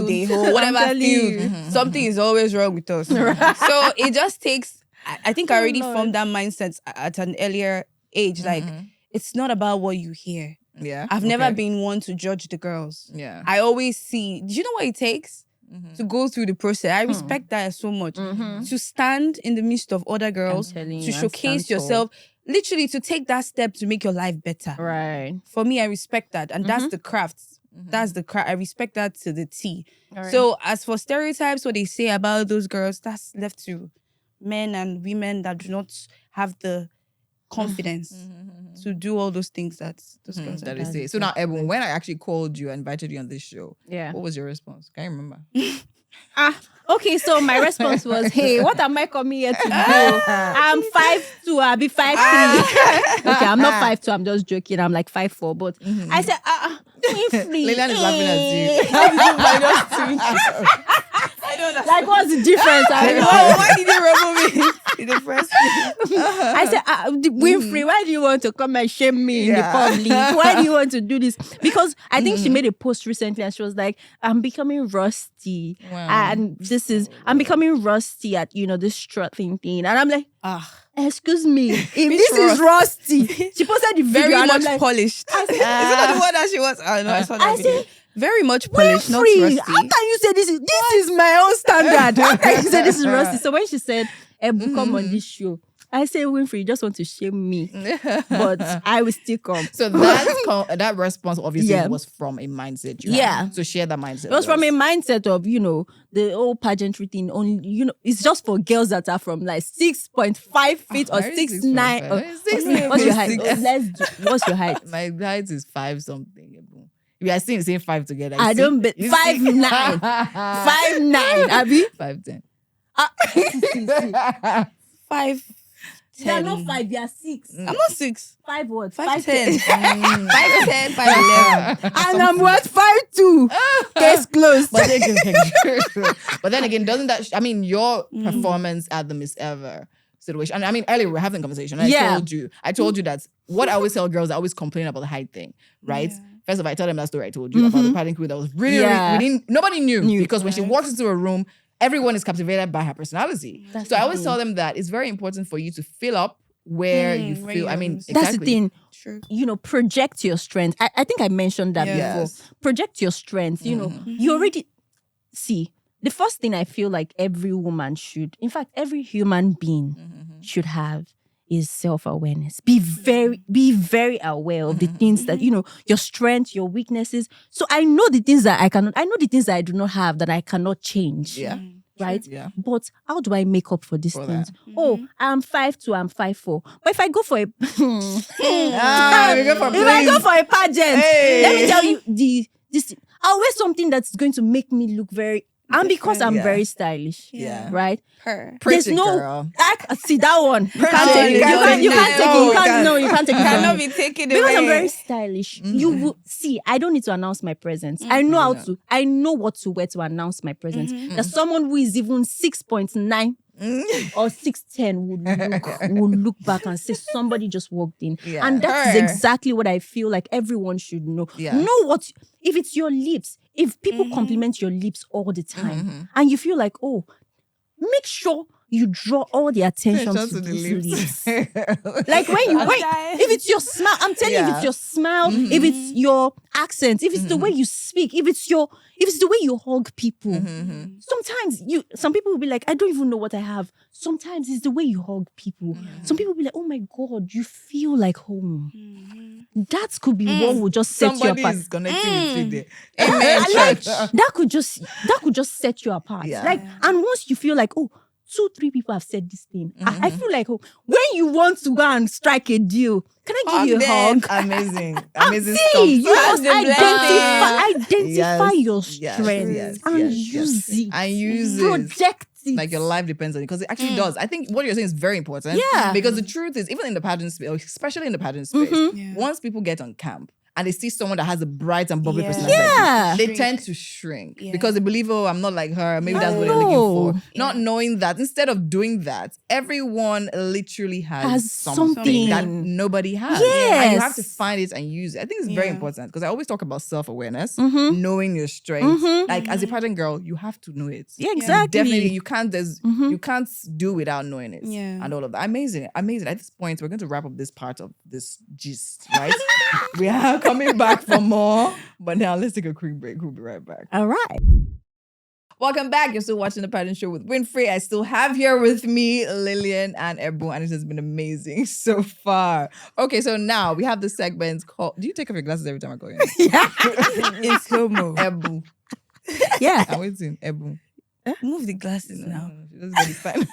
they hold, whatever field, something is always wrong with us. So it just takes, I think I already formed that mindset at an earlier age. Like, it's not about what you hear. Yeah. I've never been one to judge the girls. Yeah. I always see, do you know what it takes to go through the process? I respect that so much. To stand in the midst of other girls, to showcase yourself, literally to take that step to make your life better. Right. For me, I respect that. And that's the craft. That's the craft. I respect that to the T. Right. So as for stereotypes, what they say about those girls, that's left to men and women that do not have the confidence to do all those things that those girls That are is doing. it. So now, Ebon, when I actually called you and invited you on this show, Yeah. what was your response? Can you remember? Okay, so my response was, hey, what am I coming here to do? I'm 5'2", I'll be 5'3". Okay, I'm not 5'2", I'm just joking. I'm like 5'4", but I said, Winfrey. Lilian is laughing at you. How did you minus 2? I don't know. Like, what's the difference? I know. Why did you remove me in the first place? I said, Winfrey, why do you want to come and shame me in the public? Why do you want to do this? Because I think she made a post recently and she was like, I'm becoming rusty. Wow. And I'm becoming rusty at, this strutting thing. And I'm like, excuse me, if this is rusty. She posted the video Very and much I'm like, polished. Is it not the one that she was? Oh, no, I saw that I video. said, Very much polished, not Winfrey, rusty. how can you say this is my own standard? How can you say this is rusty? So when she said, Ebu, come on this show, I say, Winfrey, you just want to shame me. But I will still come. So that response obviously was from a mindset. You had. So share that mindset. It was from a mindset of, the old pageantry thing. Only, it's just for girls that are from like 6.5 feet or 6'9". What's your height? What's your height? My height is 5 something. We are saying 5 together. I don't bet 5'9". 5'9", Abby. 5'10". 5'10". You are not 5, you are 6. I'm not 6. 5 what? 5'10". 5'10", 5'11". And I'm what? 5'2". Case closed. But then again, doesn't that? Your performance at the Miss Ever situation. And earlier we were having a conversation. I told you that what I always tell girls, I always complain about the height thing, right? Yeah. First of all, I tell them that story I told you about the pageant queen that was really nobody knew because when she walks into a room, everyone is captivated by her personality. So I always tell them that it's very important for you to fill up where you feel. Exactly. That's the thing. True. Project your strength. I think I mentioned that before. Project your strength. You already see. The first thing I feel like every woman should, in fact, every human being should have is self-awareness. Be very aware of the things that, your strengths, your weaknesses. So I know the things that I know the things that I do not have that I cannot change. Yeah. right? Yeah. But how do I make up for these For things? that. Oh, I'm 5'2", I'm 5'4". But if I go for a We go for if I go please. for a pageant, Hey. let me tell you this. I'll wear something that's going to make me look very. And because I'm Yeah. very stylish, Yeah. right? Per. There's Pretty no girl. see that one. You can't No, take it. you can't You take can't it. take it. No, You we can't. can't. No, you can't take it. from Cannot me. be taken Because away. I'm very stylish. You will see. I don't need to announce my presence. I know how to. I know what to wear to announce my presence. There's someone who is even 6.9 or 6'10" would look back and say somebody just walked in. Yeah. And that's Her. exactly what I feel like everyone should know. Yeah. Know what if it's your lips. If people compliment your lips all the time and you feel like, oh, make sure you draw all the attention Attention to to the these lips. lips. Like when you if it's your smile, I'm telling you, if Yeah. it's your smile, if it's your accent, if it's the way you speak, if it's the way you hug people. Sometimes some people will be like, I don't even know what I have. Sometimes it's the way you hug people. Some people will be like, oh my God, you feel like home. That could be what will just set Somebody you apart. is connecting with you there. Amen, Like, church. that could just set you apart. Yeah. Like, and once you feel like, oh, 2-3 people have said this thing, I feel like, oh, when you want to go and strike a deal, can I give you a them. hug? Amazing. Amazing See, stuff. you must the identify your Yes, strengths yes, and yes, use it. And use it. Project it. Like your life depends on it because it actually does. I think what you're saying is very important. Yeah. Because the truth is, even in the pageant space, especially in the pageant space, Yeah. once people get on camp and they see someone that has a bright and bubbly Yeah. personality, Yeah. they Shrink. tend to shrink Yeah. because they believe, oh, I'm not like her. Maybe that's what they're No. looking for. Not knowing that instead of doing that, everyone literally has something that something. nobody has. Yes. And you have to find it and use it. I think it's very Yeah. important because I always talk about self-awareness, knowing your strengths. Like as a pageant girl, you have to know it. Yeah, You exactly. definitely, you can't. You can't do without knowing it. Yeah. And all of that. Amazing. At this point, we're going to wrap up this part of this gist, right? We are coming back for more, but now let's take a quick break. We'll be right back. All right. Welcome back. You're still watching the Pageant Show with Winfrey. I still have here with me Lilian and Ebu, and it has been amazing so far. Okay, so now we have the segment called. Do you take off your glasses every time I call you? In slow-mo. Ebu. Yeah. I'm waiting. Ebu. Move the glasses now. She doesn't get it fine.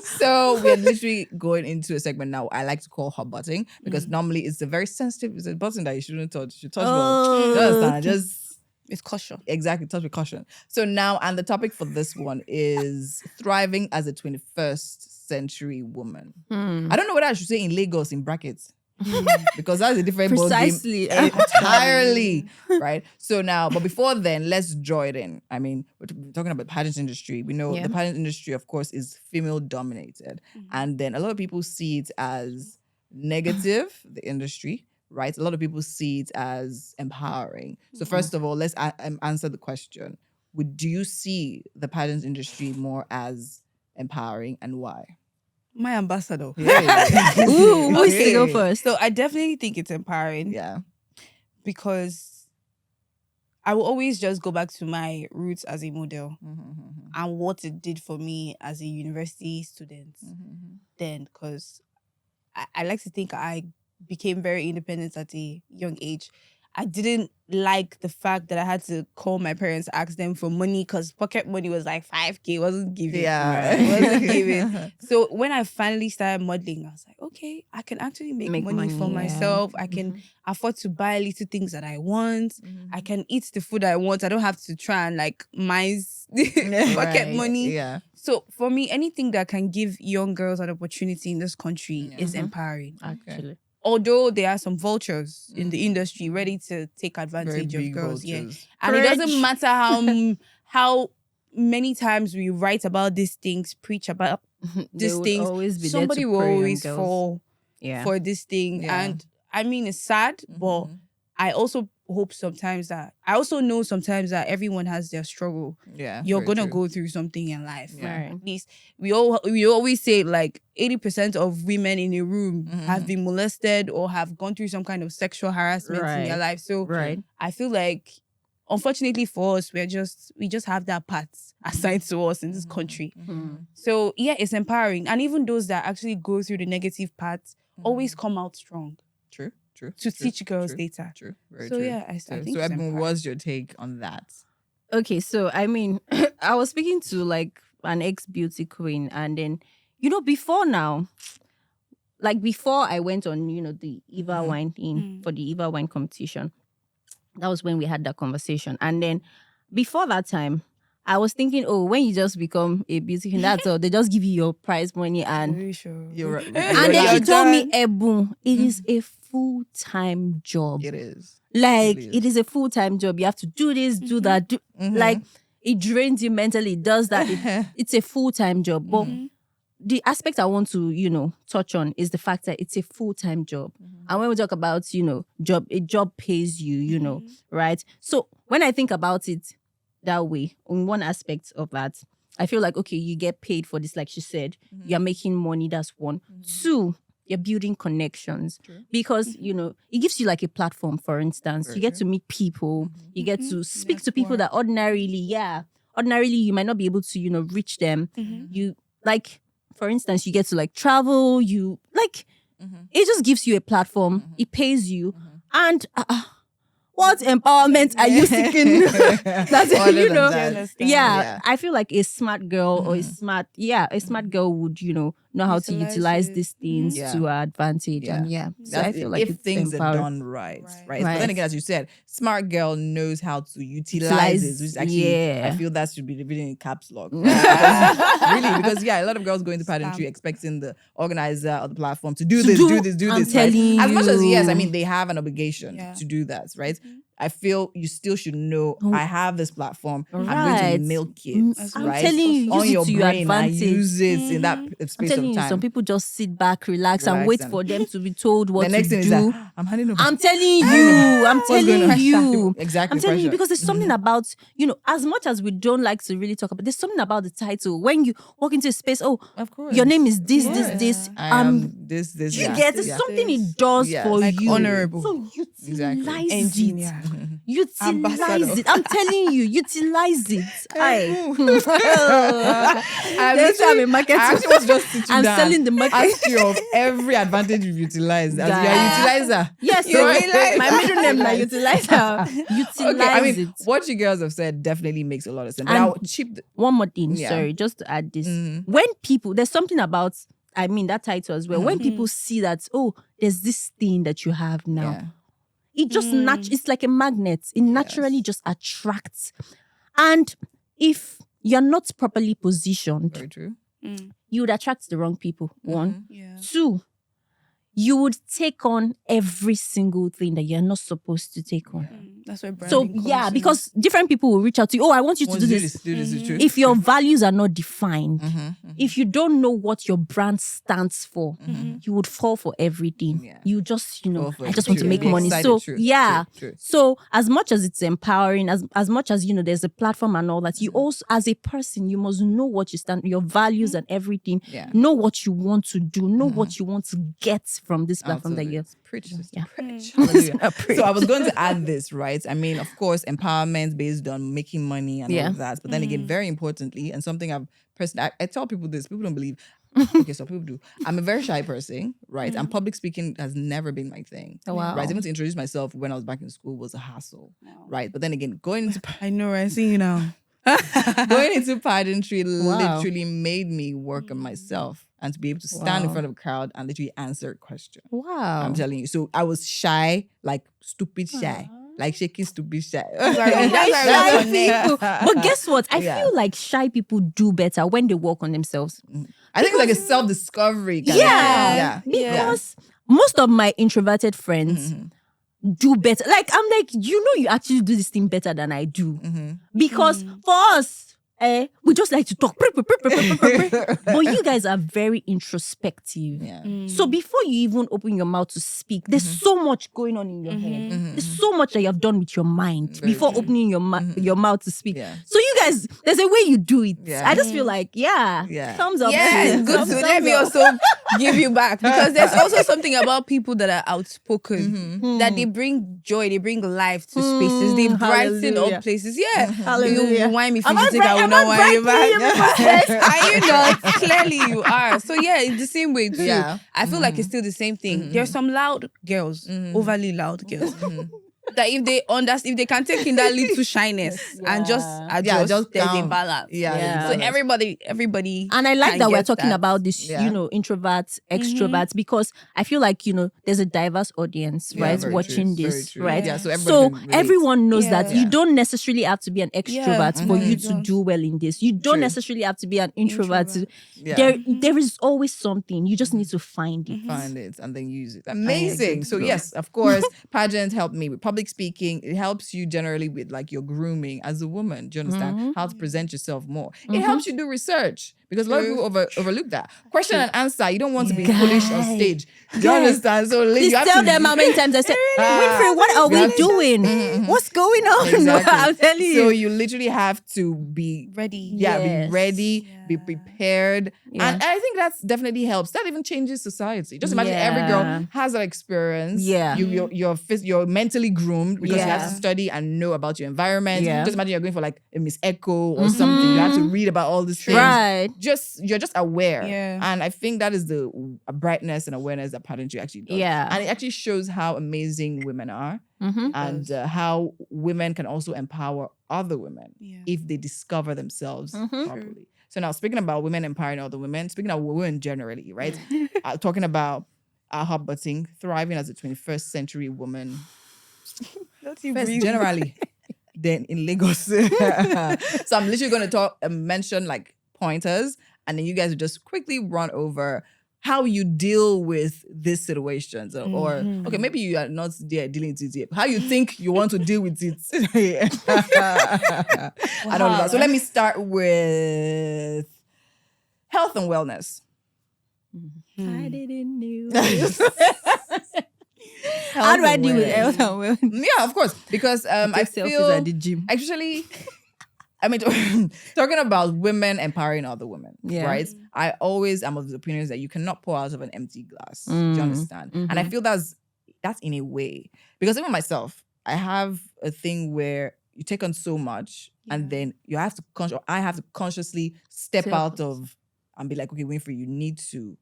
So we're literally going into a segment now I like to call hot button because normally it's a very sensitive, it's a button that you shouldn't touch. You should touch one. You understand? Just It's caution. exactly touch with caution. So now, and the topic for this one is thriving as a 21st century woman. I don't know whether I should say in Lagos in brackets. Because that's a different Precisely. ballgame entirely, right? So now, but before then, let's draw it in. I mean, we're talking about the pageant industry. We know Yeah. the pageant industry, of course, is female dominated, and then a lot of people see it as negative, the industry, right? A lot of people see it as empowering. So first of all, let's answer the question: do you see the pageant industry more as empowering, and why? My ambassador. Ooh, who is to go first? So I definitely think it's empowering. Yeah. Because I will always just go back to my roots as a model and what it did for me as a university student then. Because I like to think I became very independent at a young age. I didn't like the fact that I had to call my parents, ask them for money because pocket money was like 5K, wasn't giving. Yeah. It wasn't giving. So when I finally started modeling, I was like, okay, I can actually make money for yeah. myself. I can afford to buy little things that I want. I can eat the food I want. I don't have to try and like mince pocket Right. money. Yeah. So for me, anything that can give young girls an opportunity in this country is empowering. Actually. Although there are some vultures in the industry ready to take Very advantage of big girls, vultures. and it doesn't Courage. matter how many times we write about these things, preach about They these would things, always be there somebody to will prey on always girls. fall Yeah. for this thing. Yeah. And I mean, it's sad, but I also hope sometimes that I also know sometimes that everyone has their struggle. Yeah. You're very gonna true. go through something in life. Yeah. Right. At least we always say like 80% of women in a room have been molested or have gone through some kind of sexual harassment in their Right. life. So Right. I feel like unfortunately for us, we just have that part assigned to us in this country. So yeah, it's empowering. And even those that actually go through the negative parts always come out strong True. True. to true, teach girls true, later. True. Very So true. yeah, I think So it's Ebun, empowering. what's your take on that? Okay, so I mean, I was speaking to like an ex beauty queen, and then before now, like before I went on the Eva wine for the Eva wine competition. That was when we had that conversation, and then before that time, I was thinking, oh, when you just become a beauty queen, that's all. They just give you your prize money, and Very sure. You're right. and then You're she told me, done. Ebun, it is a full-time job. It is. Like really is. it is a full-time job. You have to do this, do that. Like it drains you mentally. It does that. It's a full-time job. But the aspect I want to, touch on is the fact that it's a full-time job. And when we talk about, a job pays you, right? So when I think about it that way, on one aspect of that, I feel like, okay, you get paid for this, like she said, you're making money, that's one. Two, you're building connections. Because, it gives you like a platform, for instance. You get to meet people, you get to speak to people that ordinarily you might not be able to, reach them. You like, for instance, you get to like travel, it just gives you a platform, it pays you. And what empowerment are you seeking? That's Other than that. yeah, I feel like a smart girl or a smart girl would, know how to utilize it. these things Yeah. to our advantage. Yeah. And so I That's feel like if it's things empowering. are done right. But Right. then again, as you said, smart girl knows how to utilize it, which is actually, Yeah. I feel that should be written in caps lock. Because a lot of girls go into pageantry expecting the organizer or the platform to do this, do this. I'm right? telling As much as, yes, I you. mean, they have an obligation to do that, right? I feel you still should know, I have this platform, I'm going Right. to milk it, I'm right? telling you, on use your it to your brain and advantage. use it in that I'm space telling of you, time. some people just sit back, relax and Relax wait and- for them to be told what The to next thing do. is that I'm handing over. I'm telling you. I'm What's going on? telling you. Exactly, I'm telling you pressure. because there's something about, as much as we don't like to really talk about, there's something about the title. When you walk into a space, oh, Of course. your name is this, Of this, course. this. I am this. You yeah, get it. yeah. Something it does Yes. for Like you. honorable. So utilize Exactly. Engineer. it. Utilize Ambassador. it. I'm telling you, utilize it. I'm Let's have a market. I actually was just sit you I'm down, selling the market. ask you of every advantage you've utilized. As Guy. you're a utilizer. Yes, You're a so my middle name now utilizer. Utilize Okay, I mean, it. what you girls have said definitely makes a lot of sense. But And I'll chip. One more thing, Yeah. sorry, just to add this. When people, there's something about, that title as well. When people see that, oh, there's this thing that you have now, Yeah. it just it's like a magnet. It naturally just attracts. And if you're not properly positioned, Very true. you would attract the wrong people. One. Yeah. Two, you would take on every single thing that you're not supposed to take on. That's where So branding yeah, comes in. because different people will reach out to you. Oh, I want you to Want do to this. do this is true. If your values are not defined, Mm-hmm. if you don't know what your brand stands for, you would fall for everything. Yeah. You just, Fall for I it. just want to True. make Be money. excited. So True. yeah. True. So as much as it's empowering, as much as there's a platform and all that, you also, as a person, you must know what you stand, your values and everything. Yeah. Know what you want to do. Know what you want to get from this platform that you're. Preach, sister, Yeah. preach. Hallelujah. So I was going to add this, right? I mean, of course, empowerment based on making money and all of that. But then again, very importantly, and something I've personally, I tell people this, people don't believe. Okay, so people do. I'm a very shy person, right? And public speaking has never been my thing. Oh, wow. Right? Even to introduce myself when I was back in school was a hassle, right? But then again, going into I know, right? I see you now. going into pageantry Wow. literally made me work on myself and to be able to stand in front of a crowd and literally answer a question. Wow. I'm telling you. So I was shy, like stupid shy, like shaking stupid shy. That's why Shy we connect. people. But guess what? I Yeah. feel like shy people do better when they work on themselves. I think it's like a self-discovery. Kind Yeah. of thing. Because most of my introverted friends do better. Like, I'm like, you actually do this thing better than I do. Because for us, we just like to talk. But you guys are very introspective. Yeah. So before you even open your mouth to speak, there's so much going on in your head. There's so much that you have done with your mind before opening your mouth to speak. Yeah. So you guys, there's a way you do it. Yeah. I just feel like, Yeah. thumbs up. Yeah, it's good Thumbs to let me up. also give you back, because there's also something about people that are outspoken, that they bring joy, they bring life to spaces, they brighten hallelujah. up places. Yeah, Hallelujah. You whine me, Am I fidgeting, I will am not I whine you brightening back. everybody's Are you not? Clearly you are. So yeah, it's the same way too. Yeah. I feel like it's still the same thing. There's some loud girls, overly loud girls. that if they understand, if they can take in that little shyness and just adjust, just there's a calm. balance. Yeah. So everybody. And I like can that we're get talking that. about this, Yeah. introverts, extroverts, because I feel like, there's a diverse audience, Yeah, right, very watching true, very this, true. right? Yeah, so So everybody can relate. everyone knows that Yeah. you don't necessarily have to be an extrovert for you you to don't. do well in this. You don't True. necessarily have to be an introvert. Yeah. There is always something. You just need to find it. Find it and then use it. Amazing. So so. yes, of course, pageants help me with public speaking. It helps you generally with like your grooming as a woman. Do you understand how to present yourself more? It helps you do research because a lot of people overlook that. Question and answer. You don't want to be foolish on stage. Do you understand? So Please you have tell to them how many times I said, Winfrey, what are You we have to- doing? What's going on? Exactly. I'm telling you. So you literally have to be Ready. Yeah, Yes. be ready, be prepared. Yeah. And I think that definitely helps. That even changes society. Just imagine every Yeah. girl has that experience. Yeah. You're mentally groomed because you have Yeah. to study and know about your environment. Yeah. Just imagine you're going for like a Miss Echo or something. You have to read about all these things. Right. You're just aware. Yeah. And I think that is the brightness and awareness that pageantry actually does. Yeah. And it actually shows how amazing women are and how women can also empower other women if they discover themselves properly. So now, speaking about women empowering other women, speaking of women generally, right? Talking about our hot butting, thriving as a 21st century woman. First, generally, then in Lagos. So I'm literally going to mention like pointers, and then you guys will just quickly run over how you deal with these situations. Or okay, maybe you are not there dealing with it yet. How you think you want to deal with it. I don't know. So let me start with health and wellness. I didn't know. Health How do I and deal with wellness. health and wellness? Yeah, of course. Because I Take selfies feel at the gym. actually, I mean, talking about women empowering other women, Yeah. right? I always am of the opinion that you cannot pour out of an empty glass. Do you understand? And I feel that's in a way. Because even myself, I have a thing where you take on so much and then you have to I have to consciously step out of and be like, okay, Winfrey, you need to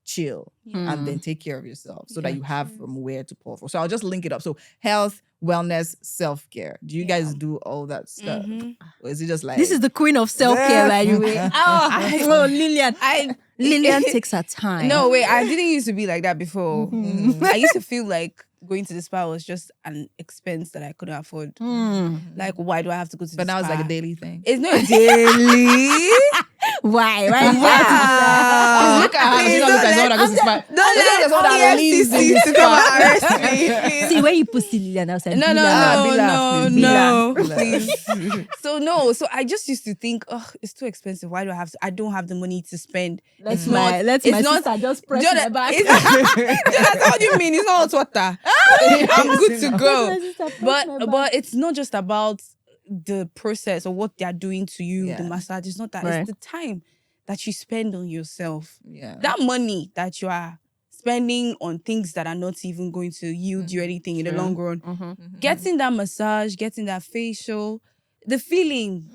chill and then take care of yourself so that you have from where to pour for. So I'll just link it up. So health, wellness, self-care. Do you guys do all that stuff? Or is it just like This is the queen of self-care, by the way. Lilian. Lilian takes her time. No, wait, I didn't used to be like that before. I used to feel like going to the spa was just an expense that I couldn't afford. Like, why do I have to go to the But spa? now it's like a daily thing. It's not daily. Why? Yeah. Look at her. She don't look like someone that goes to spa. Don't let someone that leaves in the EFCC come and arrest me, please. See, when you put Lilian outside, No, Bila, please. please. So I just used to think, oh, it's too expensive. Why do I have to? I don't have the money to spend. Let's my sister just press my back. That's what you mean. It's not hot water. I'm good to go. But it's not just about the process or what they are doing to you, the massage. It's not that. Right. It's the time that you spend on yourself. Yeah. That money that you are spending on things that are not even going to yield you anything in the long run. Getting that massage, getting that facial, the feeling,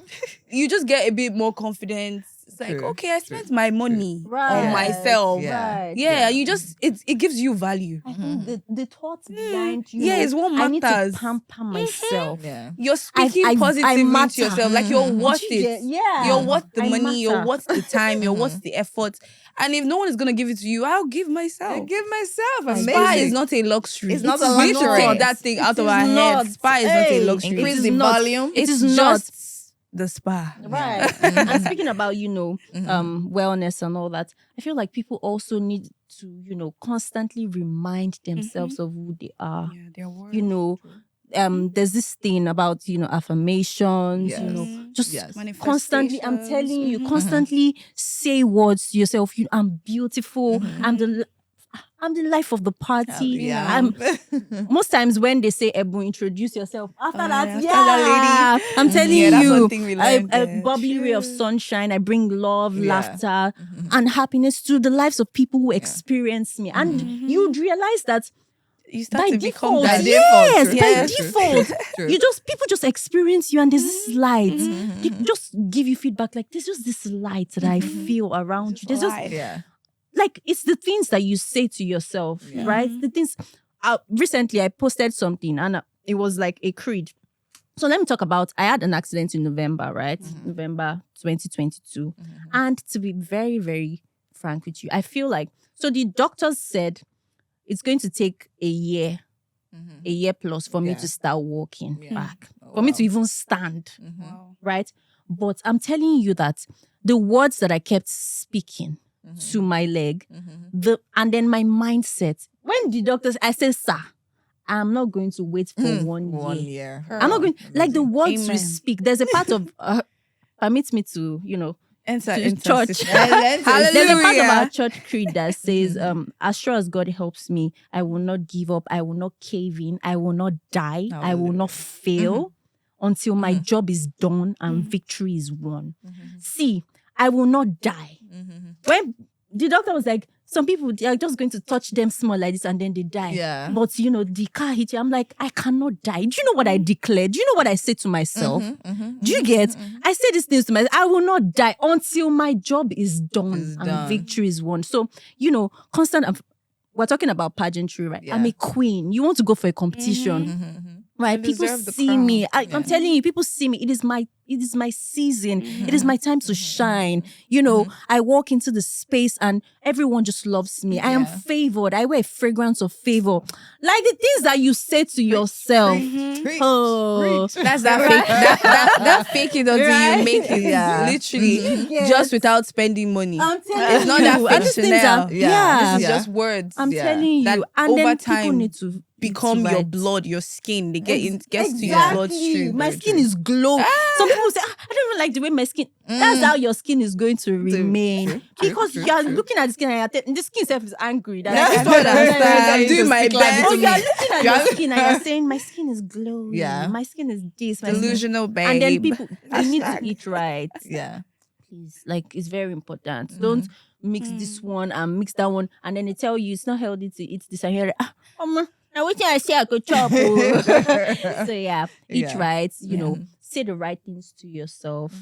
you just get a bit more confidence. It's like, okay, I spent my money on myself. Yeah. Right. You just, it gives you value. I think the thoughts behind you. Yeah, it's what I need to matters. pamper myself. Yeah. You're speaking I positively matter. to yourself. Like, you're worth it. Yeah. You're worth the I money. You're matter. worth the time. You're worth the effort. And if no one is going to give it to you, I'll give I myself. give myself. Amazing. Spa is not a luxury. It's not a We need to luxury. take that thing out of our not. heads. Spa is not a Hey, luxury. Increase It the is not. volume. It It's is not. just the spa. Right. And speaking about, wellness and all that, I feel like people also need to, constantly remind themselves of who they are. Yeah, they're worth. There's this thing about, affirmations, Yes. just Yes. constantly, I'm telling you, constantly say words to yourself, I'm beautiful, I'm the life of the party. Yeah. Most times when they say, Ebu, introduce yourself. After that, after that lady, I'm telling Yeah, that's you, one thing we learned a there. bubbly ray of sunshine. I bring love, Yeah. laughter, and happiness to the lives of people who experience me. And you'd realize that You start by to become default, that. yes, True. by Yeah, true. default, True. people just experience you, and there's this light. They just give you feedback, like there's just this light that I feel around you. There's just light. Yeah. like it's the things that you say to yourself, right? The things. Recently, I posted something, and it was like a creed. So let me talk about, I had an accident in November, right? November 2022. And to be very, very frank with you, I feel like, so the doctors said it's going to take a year plus for me to start walking back, for me to even stand, right? But I'm telling you that the words that I kept speaking to my leg, and then my mindset, when the doctors, I said, sir, I'm not going to wait for 1 year. I'm not going, like the words we speak, there's a part of, permit me to, Enter church. sister. There's a part of Hallelujah. our church creed that says, as sure as God helps me, I will not give up, I will not cave in, I will not die, I will not fail until my job is done and victory is won. See, I will not die. When the doctor was like, some people, they are just going to touch them small like this and then they die. Yeah. But, the car hit you. I'm like, I cannot die. Do you know what I declare? Do you know what I say to myself? Do you get? I say these things to myself. I will not die until my job is done and victory is won. So, constant, we're talking about pageantry, right? Yeah. I'm a queen. You want to go for a competition. Right? You People deserve the see crown. me. I'm telling you, people see me. It is my season. It is my time to shine. I walk into the space and everyone just loves me. I am favored. I wear a fragrance of favor. Like the things that you say to yourself. Preach. Oh, That's that fake. That fake it until Right? you make it. Yeah. Literally, Yes. just without spending money. I'm telling It's not you. that And fake these things Chanel. are- Yeah. This is Yeah. just words. I'm Yeah. telling you. That And over then people time need to become to your write. blood, your skin. They gets to your Exactly. bloodstream. My skin is glow. Some people say, I don't even like the way my skin. That's how your skin is going to remain. True, Because true, you are true. looking at the skin and the skin itself is angry. I That's don't understand. I'm You doing just my speak like best. it Oh, to you are me. looking at your skin and you're saying, my skin is glowing. Yeah. My skin is this. My skin. Delusional babe. And then people, they need to Hashtag. eat right. Yeah. Please, like, it's very important. Don't mix this one and mix that one. And then they tell you it's not healthy to eat this. And you're like, now what I say I could chop. Oh." So yeah, eat Yeah. right, say the right things to yourself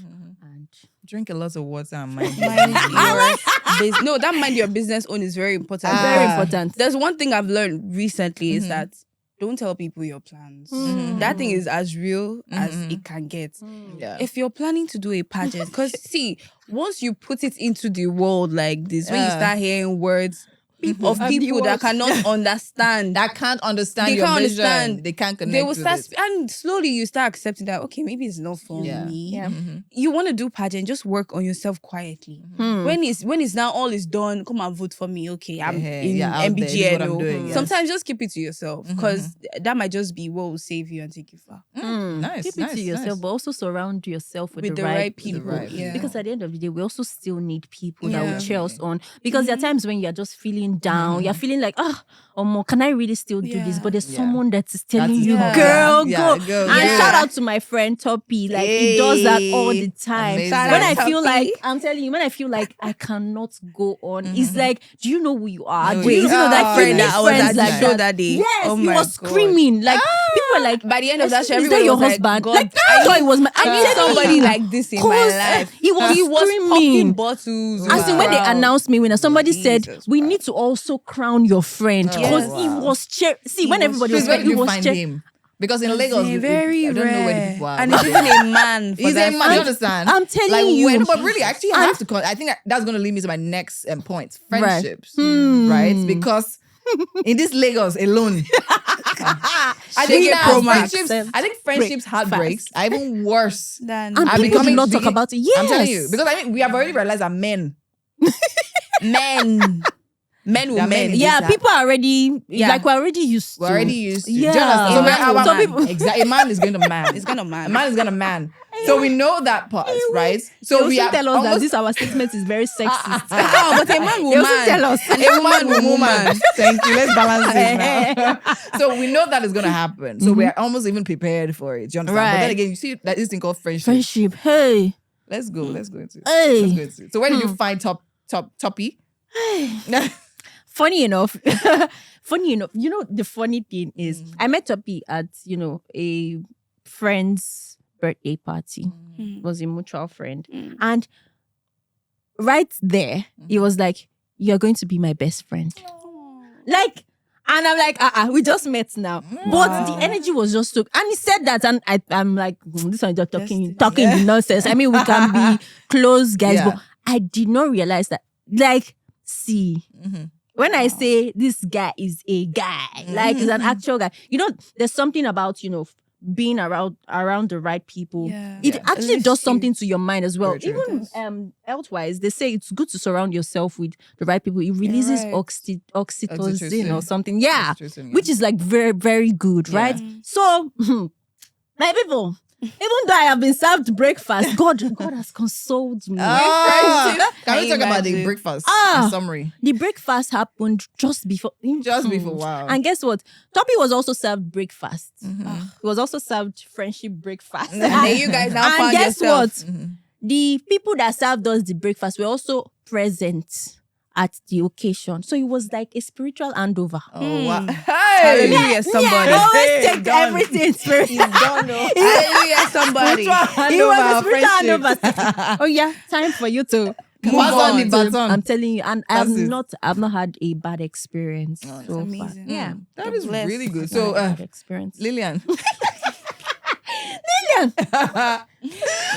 and Drink a lot of water and mind. No, that mind your business own is very important. very important. There's one thing I've learned recently is that don't tell people your plans. That thing is as real as it can get. Yeah. If you're planning to do a pageant, because see, once you put it into the world like this, when you start hearing words of people that cannot understand, That can't understand they your can't vision. understand. They can't connect they will with start, it. and slowly you start accepting that, okay, maybe it's not for Yeah. me. Yeah. You want to do pageant, just work on yourself quietly. When it's now all is done, come and vote for me. Okay, I'm in yeah, out there, this is what I'm MBGNO. doing, yes. Sometimes just keep it to yourself because that might just be what will save you and take you far. Nice. Keep it nice, to yourself, nice. but also surround yourself with, The right people. right Yeah. Because at the end of the day, we also still need people that Yeah. will cheer us on. Because there are times when you're just feeling down, you're feeling like, can I really still do this? Yeah. But there's Yeah. someone that is telling That is you, coming. girl, Yeah, go. go. And Yeah. shout out to my friend Toppy. Like, he does that all the time. Amazing. Shout When out I feel Toppy. like, I'm telling you, when I feel like I cannot go on, it's like, do you know who you are? No, Do you you know are. that friend friend that was at the like show that? that day? Yes, Oh he my was God. screaming. Like, people were like, By the end of that show, is that everybody your was like, husband? God, Like, I thought it was my. I need somebody like this in my life. He was popping screaming. bottles. As in when they announced me winner, somebody said, Jesus we Christ. need to also crown your friend. Oh, Because wow. he was See, He when was everybody Please, was where cheering, did he you was find cheering. him? Because in Lagos, very I don't know where the rare. people are. And he's even a man. For He's that a man. You fact. understand? I'm telling like, you. When, but really, actually, I have to. I think that's going to lead me to my next point: friendships, Hmm. right? Because in this Lagos alone, I think Shege Pro Max. friendships heartbreaks are even worse. Than And I'm people do becoming- not talk about it. Yes. I'm telling you, because I mean, we have already realized that men men. Men will There are men men. in Yeah, this people are already, like, we're already used we're to. already used to. Yeah. Do you understand? A So man our will- some man, people- exactly, a man is going to man. It's gonna man. A man is going to man. So we know that part, right? So So we are tell us that almost this our statement is very sexist. Oh, but a man will They also man. tell us. And a woman will woman. Thank you. Let's balance this now. So we know that is going to happen. So we are almost even prepared for it. Do you understand? But Right. then again, you see that this thing called friendship. Friendship. Hey. Let's go. Let's go into it. Hey. Let's go into it. So where did you find Toppy? Funny enough, the funny thing is, I met Toppy at, a friend's birthday party. It was a mutual friend. And right there, it was like, you're going to be my best friend. Like, And I'm like, we just met now. But the energy was just so. And he said that, and I'm like, this one is just talking nonsense. I mean, we can be close guys, but I did not realize that. Like, see, when I say this guy is a guy, like he's an actual guy, there's something about, being around the right people. It actually does something to your mind as well. Even elsewise, they say it's good to surround yourself with the right people. It releases oxytocin or something. Yeah. Which is like very, very good, right? So, my people, even though I have been served breakfast, God has consoled me. Can we talk about the breakfast in summary? The breakfast happened just before. Wow. And guess what? Toppy was also served breakfast. He was also served friendship breakfast. And then you guys now found guess yourself. what? The people that served us the breakfast were also present at the occasion. So it was like a spiritual handover. Oh, wow. Hallelujah, somebody. I always take everything spiritual. Hallelujah, somebody. It was a spiritual handover. Oh yeah, time for you to move on. The baton. I'm telling you, and I've not had a bad experience so far. amazing. Yeah, That is blessed. really good. So, bad experience. Lilian.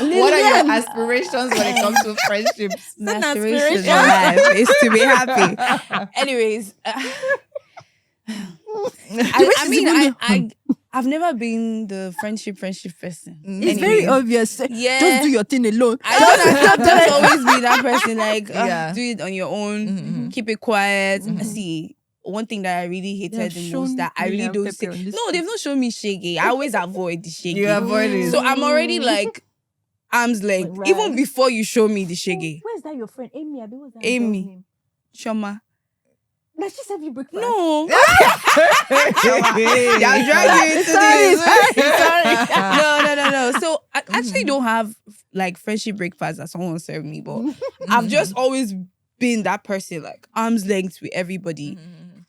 What are your aspirations when it comes to friendships? My an aspiration in aspiration. life is to be happy. Anyways, I've never been the friendship person. It's very obvious. Yeah. Just do your thing alone. I've just always been that person, like, Yeah. do it on your own, keep it quiet. See, one thing that I really hated the most that I really don't say. No, they've not shown me shaggy. I always avoid the shaggy. You avoid it. So I'm already like arm's length. Right. Even before you show me the shaggy. Where's that your friend? Amy? What's that Amy. girl's name? Shoma. Does she serve you breakfast? No. Y'all drag you into this. No. So I actually don't have like friendship breakfast that someone served me, but I've just always been that person, like arm's length with everybody.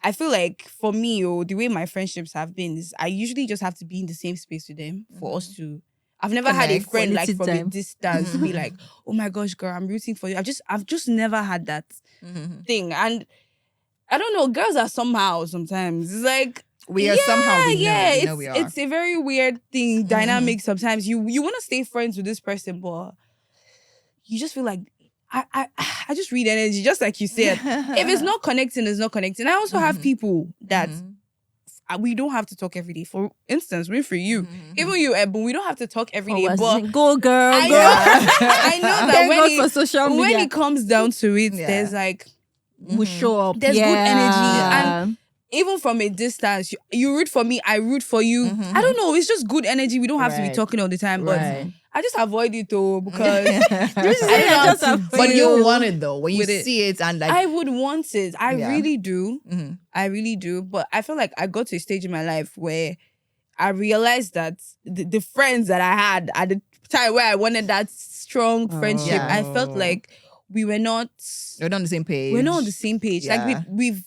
I feel like for me, the way my friendships have been is I usually just have to be in the same space with them for us to. I've never had a Connect, friend like quality from a time. distance be like, oh my gosh, girl, I'm rooting for you. I've just never had that thing. And I don't know, girls are somehow sometimes. It's like We are somehow we know we are. It's a very weird thing, dynamic sometimes. You want to stay friends with this person, but you just feel like I just read energy, just like you said. If it's not connecting, it's not connecting. I also have people that we don't have to talk every day. For instance, for you, even you, but we don't have to talk every day. But Go girl, I go. know, I know that Thank God for when social media. when it comes down to it, Yeah. there's like We show up. There's good energy. Yeah. And even from a distance, you root for me, I root for you. I don't know, it's just good energy. We don't have to be Right. talking all the time, but Right. I just avoid it though because But you want it though. When you with it. see it and like I would want it. I Yeah. really do. Mhm. I really do. But I feel like I got to a stage in my life where I realized that the friends that I had at the time where I wanted that strong friendship, Yeah. I felt like we were not you're not on the same page. we're not on the same page. Yeah. Like we've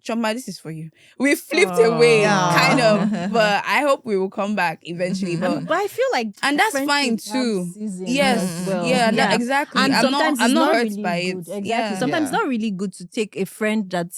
Choma, this is for you. We flipped away, Yeah. kind of. But I hope we will come back eventually. But But I feel like and that's fine friendships have too. seasons Yes, as well. yeah, that, exactly. And I'm sometimes not it's not hurt really by it. good. Exactly. Yeah. Sometimes it's Yeah. not really good to take a friend that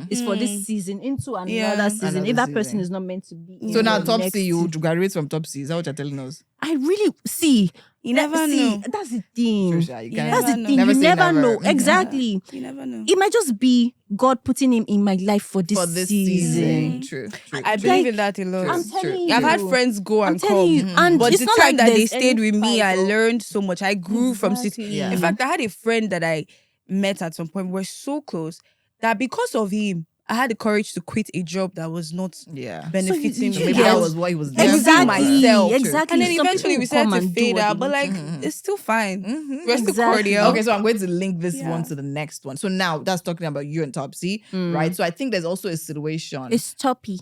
is for this season into another Yeah. season Another if that person season. is not meant to be. in So now your top next C, you season. graduate from top C. Is that what you're telling us? I really see. You never know. That's the thing. Trisha, you can't- That's the never thing. know. Never You say never never. know. Mhm. Exactly. You never know. It might just be God putting him in my life for this, For this season. season. True. I true. believe in that a lot. I'm True. telling you. I've had friends go I'm and telling come. you. And But it's the not time like that they there's stayed any with me, I fight or- learned so much. I grew from Exactly. Yeah. In fact, I had a friend that I met at some point. We're so close that because of him, I had the courage to quit a job that was not Yeah. benefiting So you me. Maybe get- that was what he was doing. Exactly. myself. Exactly. And then Some eventually people we started come to and do fade what out, they but like it's still fine. We're still Exactly. cordial. Okay, so I'm going to link this Yeah. one to the next one. So now that's talking about you and Topsy, right? So I think there's also a situation. It's toppy.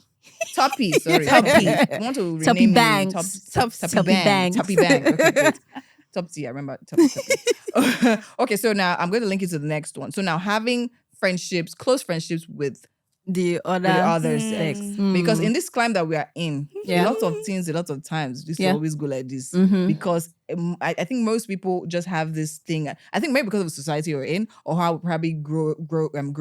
Toppy, sorry. Toppy. I want to Toppy rename Banks. you. Toppy Toppy Banks. Banks. Toppy Banks. Okay, great. Topsy, I remember. Toppy. Okay, so now I'm going to link it to the next one. So now having friendships, close friendships with the other, with the other sex. Because Mm. in this climate that we are in, Yeah. a lot of things, a lot of times, this Yeah. will always go like this. Mhm. Because I think most people just have this thing. I think maybe because of the society you're in, or how we probably grew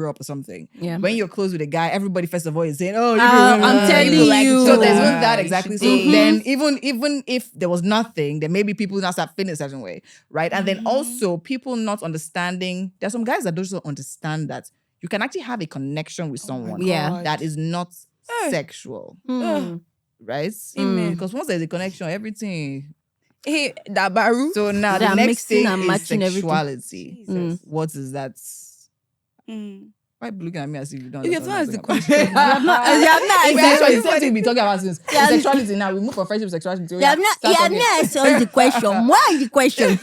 up or something. Yeah. When you're close with a guy, everybody first of all is saying, "Oh, you I'm telling people like you. each other." So there's even that You exactly. should So date. then even if there was nothing, then maybe people now start feeling a certain way, right? And then also people not understanding. There's some guys that don't understand that you can actually have a connection with someone Yeah. that is not sexual, Mm. right? Amen. Because once there's a connection, everything. Hey, that baru. So now They the are next mixing thing and is matching everything. sexuality. Jesus. What is that? Mm. Why are you looking at me as if you don't You have understand not what asked I'm the talking about? You have not It's asked actually the same thing we talking about since Yeah. sexuality. Now we move from friendship to sexuality. So You have not asked us the question. Why is the question?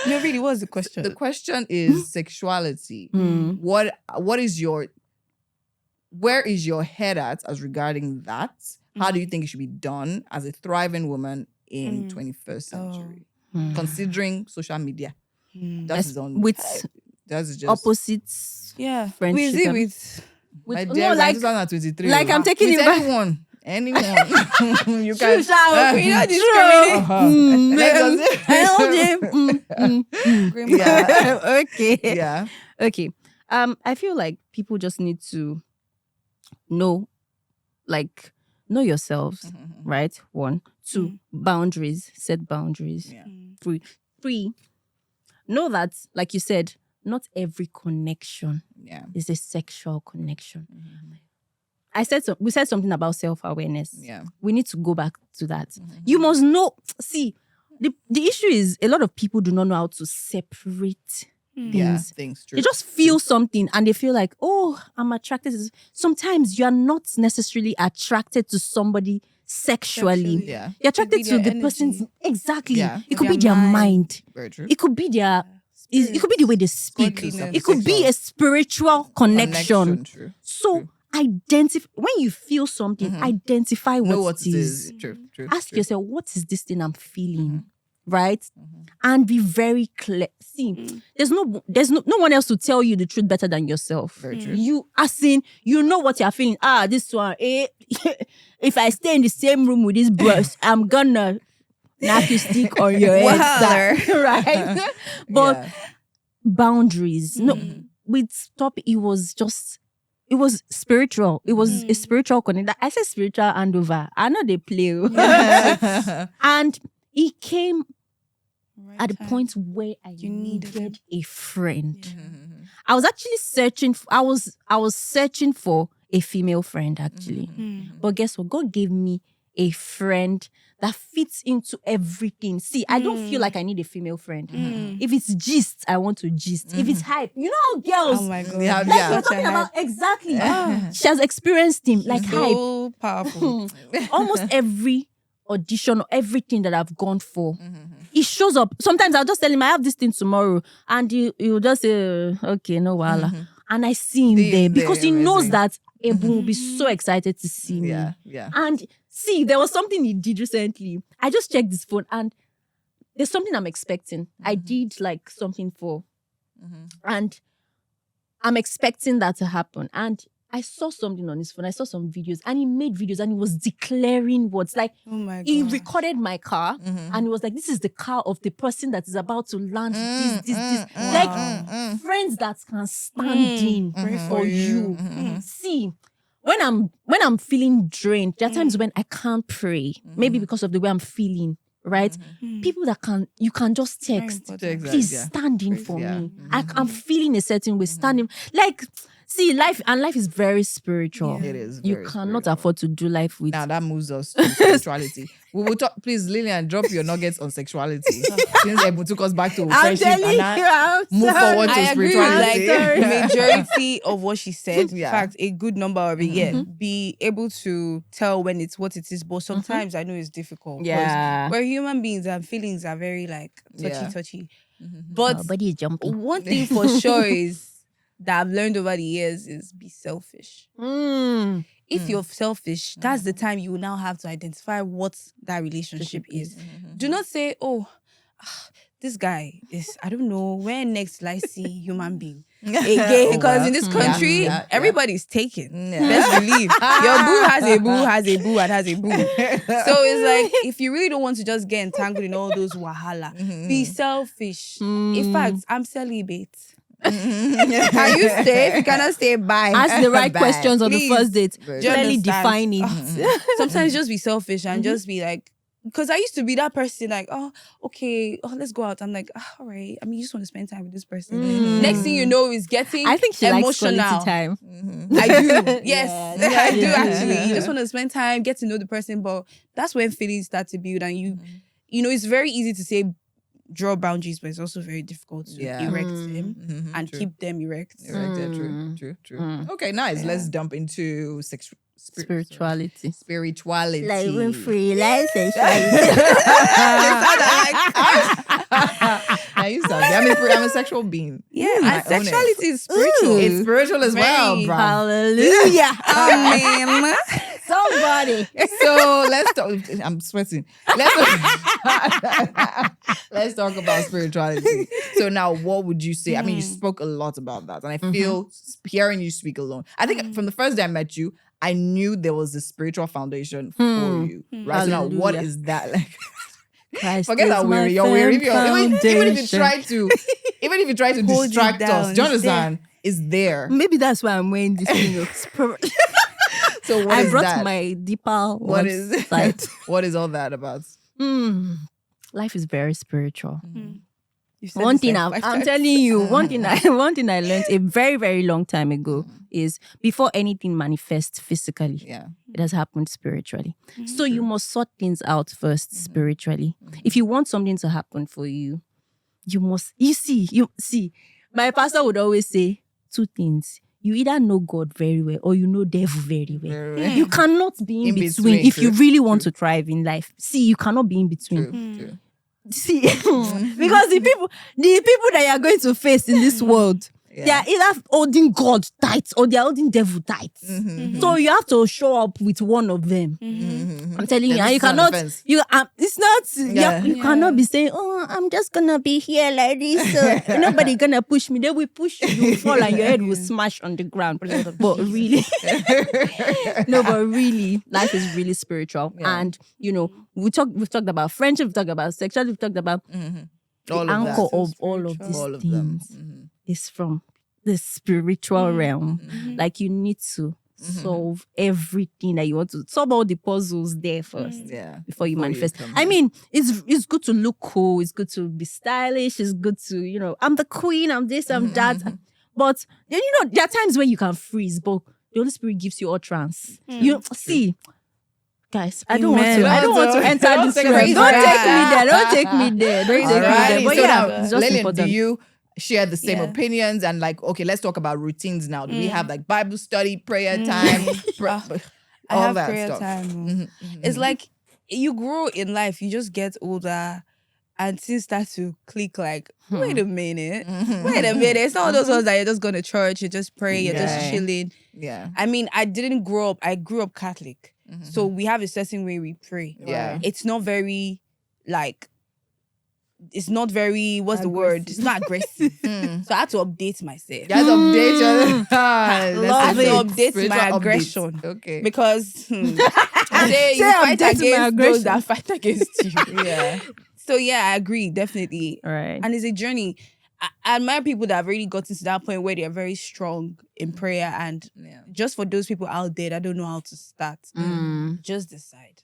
No, really, what's the question? The question is sexuality. Mm. What is your, where is your head at as regarding that? How do you think it should be done as a thriving woman in 21st century, considering social media? That's on With that's just opposites. Yeah. Friendship. With it with my With, dear, no, like 2023. like I'm taking with it back. anyone. You can. we don't discriminate. Yeah. Okay. Yeah. Okay. I feel like people just need to know yourselves, right? 1, 2, boundaries, set boundaries. Yeah. 3, know that, like you said, not every connection Yeah. is a sexual connection. We said something about self-awareness. Yeah. We need to go back to that. You must know. See, the issue is a lot of people do not know how to separate Yeah. things. Things true. They just feel something and they feel like, oh, I'm attracted to this. Sometimes you are not necessarily attracted to somebody sexually. Yeah. You're attracted be to their the person's energy. exactly. Yeah. It could Their be their mind. Very true. It could be their it could be the way they speak. Godliness. It could be a spiritual connection. True. So identify when you feel something, identify Know what what it is. True. True. Ask true. yourself, what is this thing I'm feeling? Right? And be very clear. See, there's no one else to tell you the truth better than yourself. Very true. You you know what you're feeling. This one, if I stay in the same room with this brush, I'm gonna knock you stick on your head. Sir. Right? But Yeah. boundaries. No, with stop, it was spiritual. It was a spiritual connection. I said spiritual handover. I know they play. And it came at the point where I needed a friend. I was actually searching. I was searching for a female friend actually, but guess what? God gave me a friend that fits into everything. See, I don't feel like I need a female friend. If it's gist, I want to gist. If it's hype, you know how girls. Oh my God. Yeah, Like yeah. you're talking about exactly. She has experienced him like hype. So powerful. Almost every audition or everything that I've gone for, he shows up. Sometimes I'll just tell him I have this thing tomorrow, and he'll just say, okay, no wala. And I see him there because he knows amazing. that Ebun will be so excited to see me. Yeah. And see, there was something he did recently. I just checked his phone and there's something I'm expecting. I did like something for, and I'm expecting that to happen. And I saw something on his phone. I saw some videos and he made videos and he was declaring words. Like, Oh my God. he recorded my car and he was like, this is the car of the person that is about to land this. Like, friends that can stand in for you. See, when I'm feeling drained, there are times when I can't pray. Maybe because of the way I'm feeling, right? People that you can just text. Please stand in for me. I'm feeling a certain way. Stand in. Like, see, life is very spiritual. It is. You very cannot spiritual. afford to do life with. Now that moves us to sexuality. We will talk. Please, Lilian, drop your nuggets on sexuality. Since Ebu took us back to I'm friendship telling and you, now I'm move sorry. forward to I agree with spirituality. like majority of what she said. Yeah. In fact, a good number of it. Yeah, be able to tell when it's what it is. But sometimes I know it's difficult. 'cause Yeah. we're human beings and feelings are very like Yeah. touchy. But Nobody is jumping. one thing for sure is that I've learned over the years is be selfish. If you're selfish, that's the time you will now have to identify what that relationship is. Do not say, oh, this guy is, I don't know, where next will I see human being? again. Because well. in this country, Yeah. everybody's taken. Yeah. Best believe. Your boo has a boo, has a boo, and has a boo. So it's like, if you really don't want to just get entangled in all those wahala, be selfish. In fact, I'm celibate. Can you stay? If you cannot stay, bye. Ask the right Bye. questions on the Please. first date. Very Do you Clearly understand? define it. Sometimes just be selfish and just be like, because I used to be that person like, oh, okay, let's go out. I'm like, all right. I mean, you just want to spend time with this person. Next thing you know is getting I think she emotional. likes quality time. I do. Yes, Yeah, I do yeah. actually. You just want to spend time, get to know the person, but that's when feelings start to build, and you know, it's very easy to say draw boundaries, but it's also very difficult to erect them and True. keep them erect. True. Okay, nice. Let's jump into Spirituality. Spirituality. Like Winfrey, like sexuality. Now you sound. I'm a sexual being. Yeah, I and own it. sexuality is spiritual. It's spiritual as well, Very bro. Hallelujah. Amen. Somebody. So let's talk. I'm sweating. Let's talk about spirituality. So now, what would you say? I mean, you spoke a lot about that, and I feel hearing you speak alone. I think from the first day I met you, I knew there was a spiritual foundation for you. Right? So now, what Hallelujah. is that like? Christ Forget is that my weary. You're weary. firm Even if you foundation. even if you try to Hold it distract down, us, do you it's there. understand? It's there. Maybe that's why I'm wearing this thing of spirit. So what I is brought that? my deeper What is side. what is all that about? Life is very spiritual. You've said One this thing like I'm 5 I'm times. telling you, one thing I learned a very, very long time ago is before anything manifests physically, Yeah. it has happened spiritually. So you must sort things out first spiritually. If you want something to happen for you, you see, my pastor would always say 2 things. You either know God very well or you know devil very well. Very well. You cannot be in between if you true, really want to thrive in life. See, you cannot be in between. True. See, because the people that you are going to face in this world, they are either holding God tight or they are holding devil tight. So you have to show up with one of them. I'm telling you, Then and you this is on cannot. defense. It's not. You cannot be saying, "Oh, I'm just gonna be here like this." So nobody gonna push me. They will push you. You will fall and your head will smash on the ground. But really, but really, life is really spiritual. And you know, we've talked about friendship, we've talked about sexuality, we've talked about All the of that. anchor of all of these All of them. things is from the spiritual realm. Like you need to solve everything that you want to solve all the puzzles there first. Yeah. Before you manifest. come I here. mean, it's good to look cool, it's good to be stylish, it's good to, I'm the queen, I'm this, I'm that. But then there are times where you can freeze, but the Holy Spirit gives you utterance. You see. Guys, I don't want to enter Don't this take realm. me Don't there. take me there. Don't take me there. Alrighty, But so yeah, now, it's just Lilian, important. do you share the same Yeah. opinions? And like, okay, let's talk about routines now. Do we have like Bible study, prayer time, I all have that prayer stuff? time. It's like you grow in life, you just get older and things start to click like, wait a minute. It's not those ones that you're just going to church, you just pray, you're just Yeah. chilling. Yeah. I mean, I grew up Catholic. So we have a certain way we pray. Yeah. It's not very what's the word? It's not aggressive. So I had to update myself. Guys, update your I had to update Spiritual my updates. aggression. Okay. Because say you fight update my against those aggression. that fight against you. Yeah. So yeah, I agree, definitely. Right. And it's a journey. I admire people that have really gotten to that point where they're very strong in prayer. And just for those people out there that don't know how to start, just decide.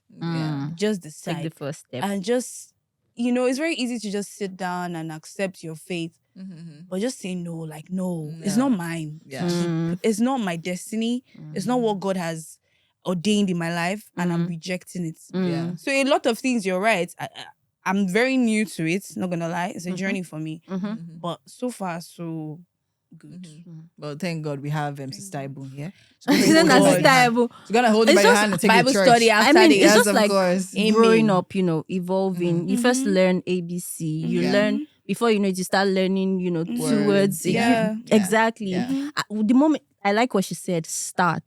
Just decide. Take the first step. And just, it's very easy to just sit down and accept your faith. But just say no, like, no, it's not mine. Yeah. It's not my destiny. It's not what God has ordained in my life. And I'm rejecting it. Yeah. So a lot of things, you're right. I'm very new to it, not gonna lie. It's a journey for me. But so far, so good. Well, thank God we have Sister Ebun here. Isn't that God. stable? She's gonna hold you It's by your just hand and take Bible you to church. study after I mean, the it's Yes, just of like course. growing up, evolving. You first learn ABC. You learn before you know it, you start learning, 2 words. Yeah. Exactly. Yeah. The moment I like what she said, start.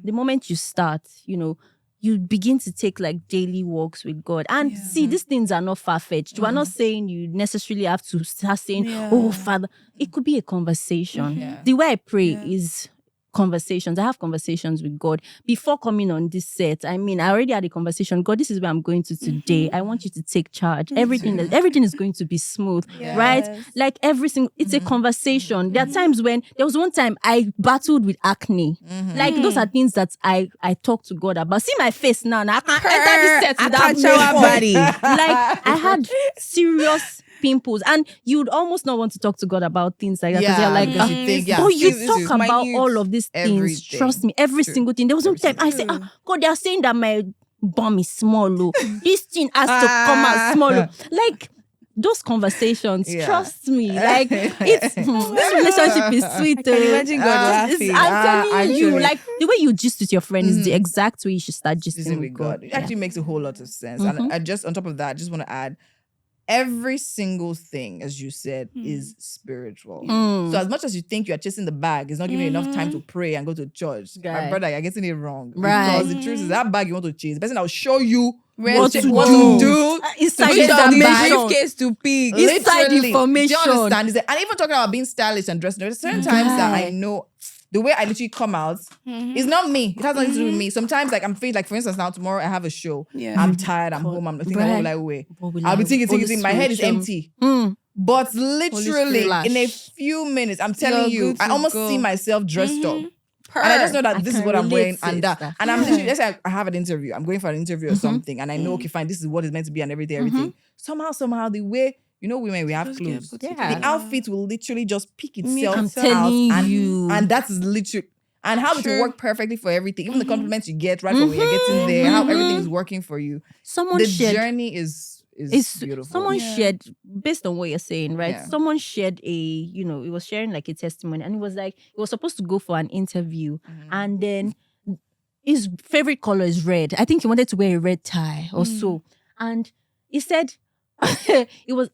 The moment you start, you you begin to take like daily walks with God. And see, these things are not far-fetched. We're not saying you necessarily have to start saying, oh, Father. It could be a conversation. The way I pray is conversations. I have conversations with God. Before coming on this set, I already had a conversation. God, this is where I'm going to today. I want you to take charge. Everything is going to be smooth, right? Like everything, it's a conversation. There are times when, there was one time I battled with acne. Like those are things that I talk to God about. See my face now. I can't enter this set without shower body. Like I had serious pimples, and you would almost not want to talk to God about things like that because you're like, because you think, but you this talk is about minute. all of these things. Everything. Trust me, every single thing. There was one time I said, God, they are saying that my bum is small. This thing has to come out small. Like those conversations, trust me. Like it's this relationship is sweet. I can imagine God laughing. I'm telling you, actually. like the way you gist with your friend is the exact way you should start gisting with God. It actually makes a whole lot of sense. And I just, on top of that, I just want to add, every single thing, as you said, is spiritual. So as much as you think you are chasing the bag, it's not giving you enough time to pray and go to church. My Right. brother, you're getting it wrong. Right. Because the truth is that bag you want to chase, the person that will show you What to what do. to do. Inside Which the is that information. briefcase to pick. Inside Literally. information. Do you understand? And even talking about being stylish and dressed, there's certain times that I know the way I literally come out is not me. It has nothing to do with me. Sometimes, like, I'm feeling like, for instance, now tomorrow I have a show. Yeah. I'm tired. I'm home. I'm thinking, what will I wear? I'll be thinking. My head is empty. Mm. But literally, Spirit in a flash. few minutes, I'm telling You're you, good I to almost go. see myself dressed up. And I just know that I this is can what I'm relate wearing to and it, that. stuff. And I'm literally, let's say I have an interview. I'm going for an interview or something. And I know, okay, fine, this is what it's meant to be and everything. Somehow, the way, women, we have Just get clothes. put Yeah. together. The outfit will literally just pick itself I'm out. telling and, you. And that is literally, and how it True. will work perfectly for everything. Even the compliments you get right from when you're getting there, how everything is working for you. Someone The shared. journey is It's beautiful. someone shared, based on what you're saying, right? Yeah. Someone shared it was sharing like a testimony, and it was like he was supposed to go for an interview, and then his favorite color is red. I think he wanted to wear a red tie or so, and he said it was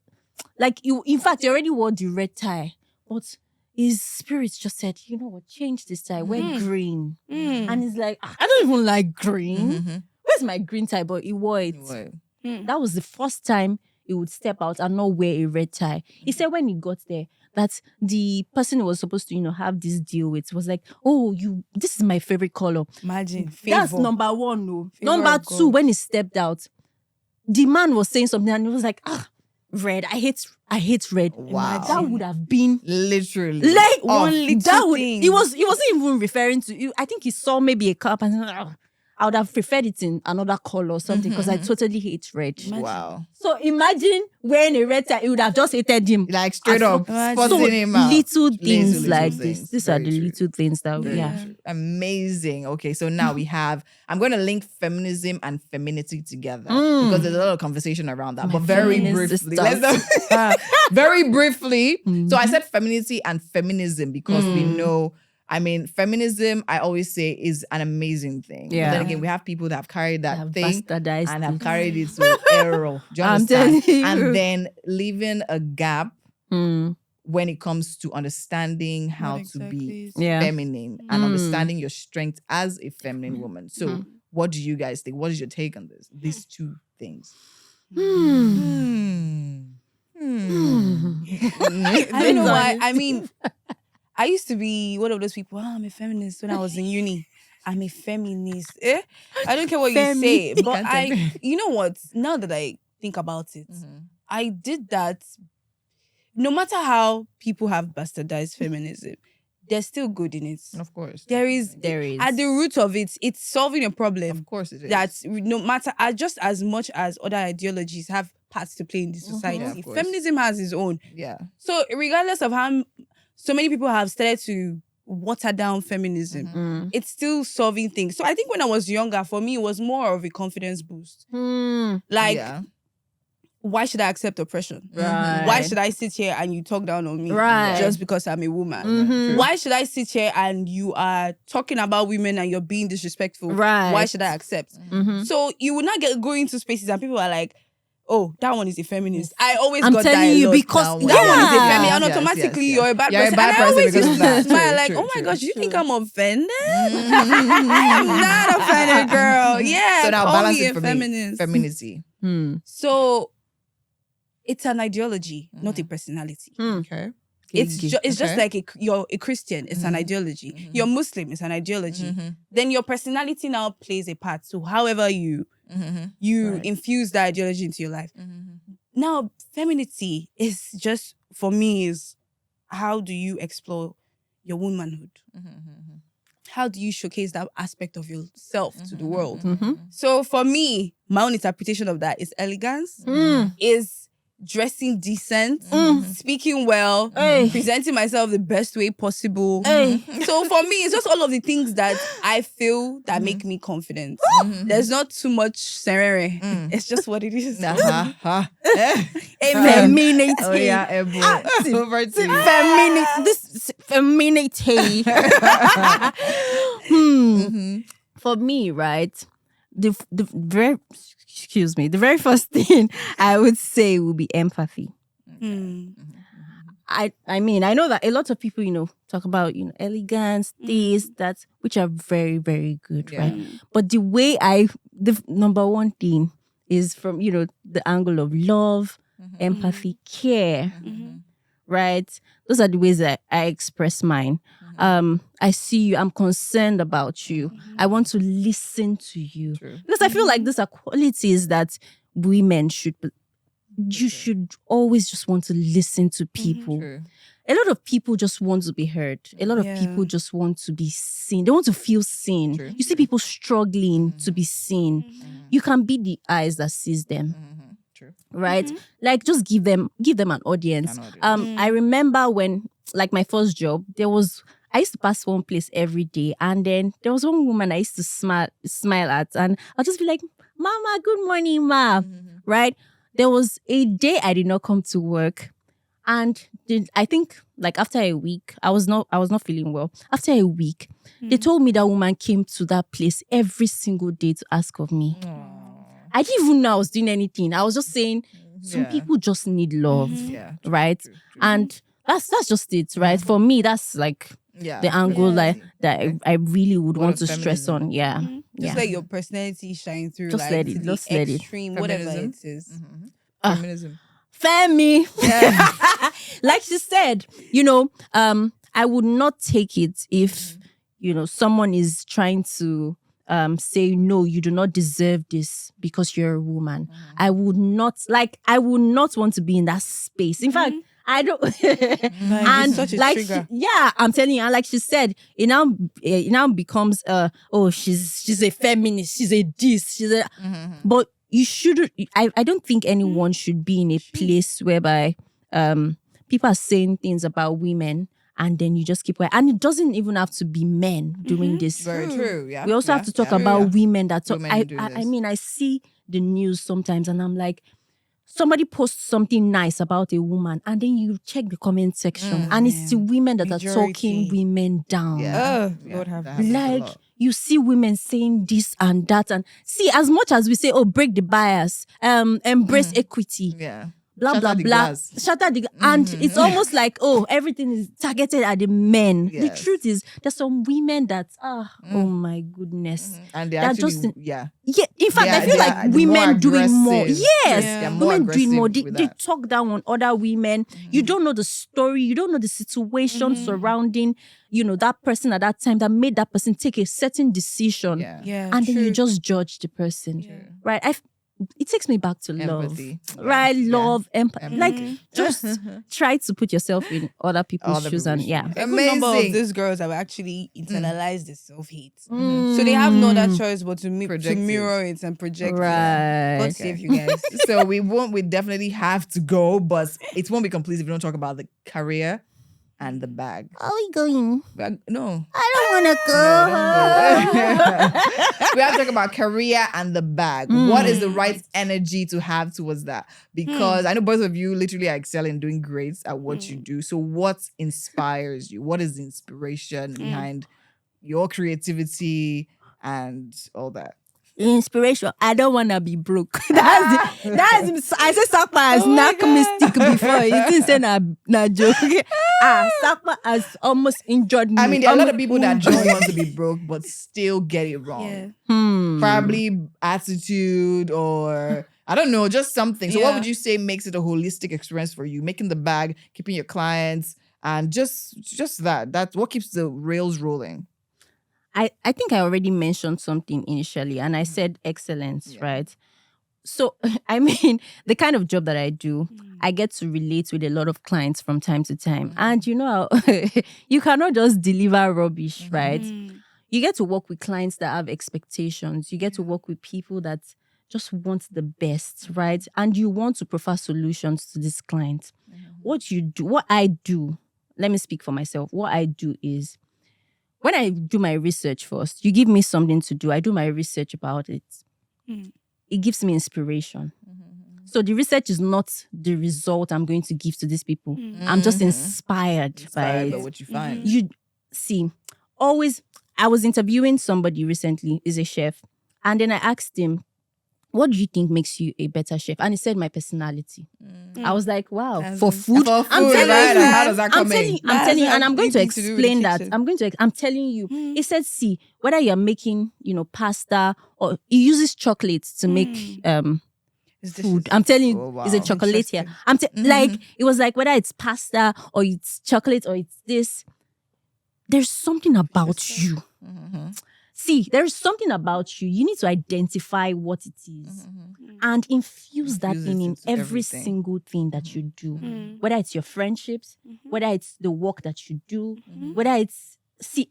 like in fact he already wore the red tie, but his spirit just said, you know what, change this tie, wear green, and he's like, I don't even like green. Where's my green tie? But he wore it. That was the first time he would step out and not wear a red tie. He said when he got there that the person who was supposed to, have this deal with was like, oh, this is my favorite color. Imagine. That's Favor. number one, no. Favor Number of two, God. when he stepped out, the man was saying something and he was like, red. I hate red. Wow. That would have been Literally. like one little that would, thing. He wasn't even referring to. I think he saw maybe a cup and I would have preferred it in another color or something because I totally hate red. Wow. So imagine wearing a red tie, he would have just hated him. Like straight up Imagine. spotting him out. Little things Little like things. this. These are Very the true. little things that Very true. Amazing. Okay, so now we have, I'm going to link feminism and femininity together because there's a lot of conversation around that. But very feminist briefly, sisters. very briefly. So I said femininity and feminism because we know, feminism, I always say, is an amazing thing. Yeah. But then again, we have people that have carried that have thing bastardized and have it. carried it to error. Do you I'm understand? telling you. And then leaving a gap Mm. when it comes to understanding how What to be exactly is- Yeah. feminine and understanding your strength as a feminine woman. So what do you guys think? What is your take on this? These two things. I don't know why. I used to be one of those people. I'm a feminist when I was in uni. I'm a feminist. I don't care what you say, but you know what? Now that I think about it, I did that. No matter how people have bastardized feminism, there's still good in it. Of course. There is. At the root of it, it's solving a problem. Of course it is. That's no matter just as much as other ideologies have parts to play in this society. Yeah, of course. Feminism has its own. Yeah. So regardless of how so many people have started to water down feminism, it's still solving things. So I think when I was younger, for me, it was more of a confidence boost. Like, yeah. why should I accept oppression? Right. Why should I sit here and you talk down on me Right. just because I'm a woman? Mhm. Why should I sit here and you are talking about women and you're being disrespectful? Right. Why should I accept? Mhm. So you will not go into spaces and people are like, oh, that one is a feminist. I always I'm got that telling a you lot. because That one is a yeah. feminist, and Yes, automatically yes, you're a yes. bad You're a person. bad And I person always because used of to that. smile True, like, true, oh my true, gosh, you think true. I'm offended? I am not offended, girl. Yeah, So now call balance me it a for me. feminist. Femininity. So it's an ideology, not a personality. Okay. It's just Okay. like you're a Christian, it's an ideology. You're Muslim, it's an ideology. Then your personality now plays a part. So however you Right. infuse that ideology into your life. Now, femininity is just, for me, is how do you explore your womanhood? How do you showcase that aspect of yourself to the world? So for me, my own interpretation of that is elegance, is dressing decent, speaking well, presenting myself the best way possible. So for me, it's just all of the things that I feel that make me confident. There's not too much serere. It's just what it is. Amen. Femininity. Oh yeah, Ebu. Over to you. Femininity. For me, right, the very first thing I would say would be empathy. I mean, I know that a lot of people, talk about, elegance, this, that, which are very, very good, right? But the way the number one thing is from, the angle of love, empathy, care, right? Those are the ways that I express mine. I see you, I'm concerned about you. I want to listen to you. True. Because I feel like these are qualities that women you should always just want to listen to people. True. A lot of people just want to be heard. A lot of people just want to be seen. They want to feel seen. True. You see people struggling to be seen. You can be the eyes that sees them. True. Right? Like, just give them an audience. I remember when, like, my first job, I used to pass one place every day, and then there was one woman I used to smile at, and I'll just be like, "Mama, good morning, ma." Right? There was a day I did not come to work, and I think, like, after a week, I was not feeling well. After a week, they told me that woman came to that place every single day to ask of me. I didn't even know I was doing anything. I was just saying, some people just need love, right? True. And that's just it, right? For me, that's like the angle that I really would want to stress feminism. on. Yeah. Just let your personality shine through. Just like, let it, to the just let it. extreme, whatever Feminism. it is. Feminism. Femi. Like she said, I would not take it if, someone is trying to say, no, you do not deserve this because you're a woman. I would not want to be in that space. In fact, I don't. It's such a trigger. I'm telling you. And like she said, it now becomes she's a feminist. She's a this. She's a. But you shouldn't. I don't think anyone should be in a place whereby people are saying things about women, and then you just keep quiet. And it doesn't even have to be men doing this. Very true. Yeah. We also have to talk about women that talk. Women do I this. mean, I see the news sometimes, and I'm like, somebody posts something nice about a woman, and then you check the comment section, and it's the women that are talking women down. Yeah. Lord have that happens a Like, lot. you see women saying this and that, and see, as much as we say, oh, break the bias, embrace equity, Yeah. blah Shatter blah the blah, glass. shatter the and it's almost like, oh, everything is targeted at the men. The Yes. truth is, there's some women that oh my goodness, And they're They're actually, just in- yeah. yeah. In fact, I feel They like are more women doing more. aggressive. Yes, They're more women doing more. aggressive They with that. talk down on other women. You don't know the story. You don't know the situation surrounding, that person at that time that made that person take a certain decision. Yeah. And then you just judge the person, right? It takes me back to Empathy. love, right? Yeah. Love, empathy. Empathy. Like, just try to put yourself in other people's Other shoes, people's and shoes. yeah. A good number of Amazing. these girls have actually internalized the self-hate. So they have no other choice but to Project it. mirror it and project it. Right. God save you guys. So we definitely have to go, but it won't be complete if we don't talk about the career and the bag. Are we going? No. I don't want to go. We have to talk about career and the bag. What is the right energy to have towards that? Because I know both of you literally are excelling, doing great at what you do. So what inspires you? What is the inspiration behind your creativity and all that? inspiration. I don't want to be broke. that's I said Sakpa has knocked me stick before. He didn't say na joke. Sakpa has almost injured me. I mean, there are a lot of people that don't want to be broke but still get it wrong. Yeah. Probably attitude or I don't know, just something. So what would you say makes it a holistic experience for you? Making the bag, keeping your clients, and just that. That's what keeps the rails rolling. I think I already mentioned something initially, and I said excellence, right? So, I mean, the kind of job that I do, I get to relate with a lot of clients from time to time. And you know, you cannot just deliver rubbish, right? You get to work with clients that have expectations. You get to work with people that just want the best, right? And you want to prefer solutions to this client. What I do, let me speak for myself. What I do is, when I do my research first, you give me something to do. I do my research about it. It gives me inspiration. So the research is not the result I'm going to give to these people. I'm just inspired by what you find. You see, always, I was interviewing somebody recently, is a chef. And then I asked him, what do you think makes you a better chef? And he said, my personality. I was like, wow, for food. For I'm food, telling right? you, How does that come in? I'm telling you, and I'm going to Anything to do with explain the that. kitchen. I'm telling you. He said, see, whether you're making, pasta, or he uses chocolate to make food. I'm telling you, Oh, wow. it's a chocolatier. Like, it was like, whether it's pasta or it's chocolate or it's this, there's something about you. See, there's something about you. You need to identify what it is and infuse that Infuse in it into every everything. single thing that you do. Whether it's your friendships, whether it's the work that you do, whether it's,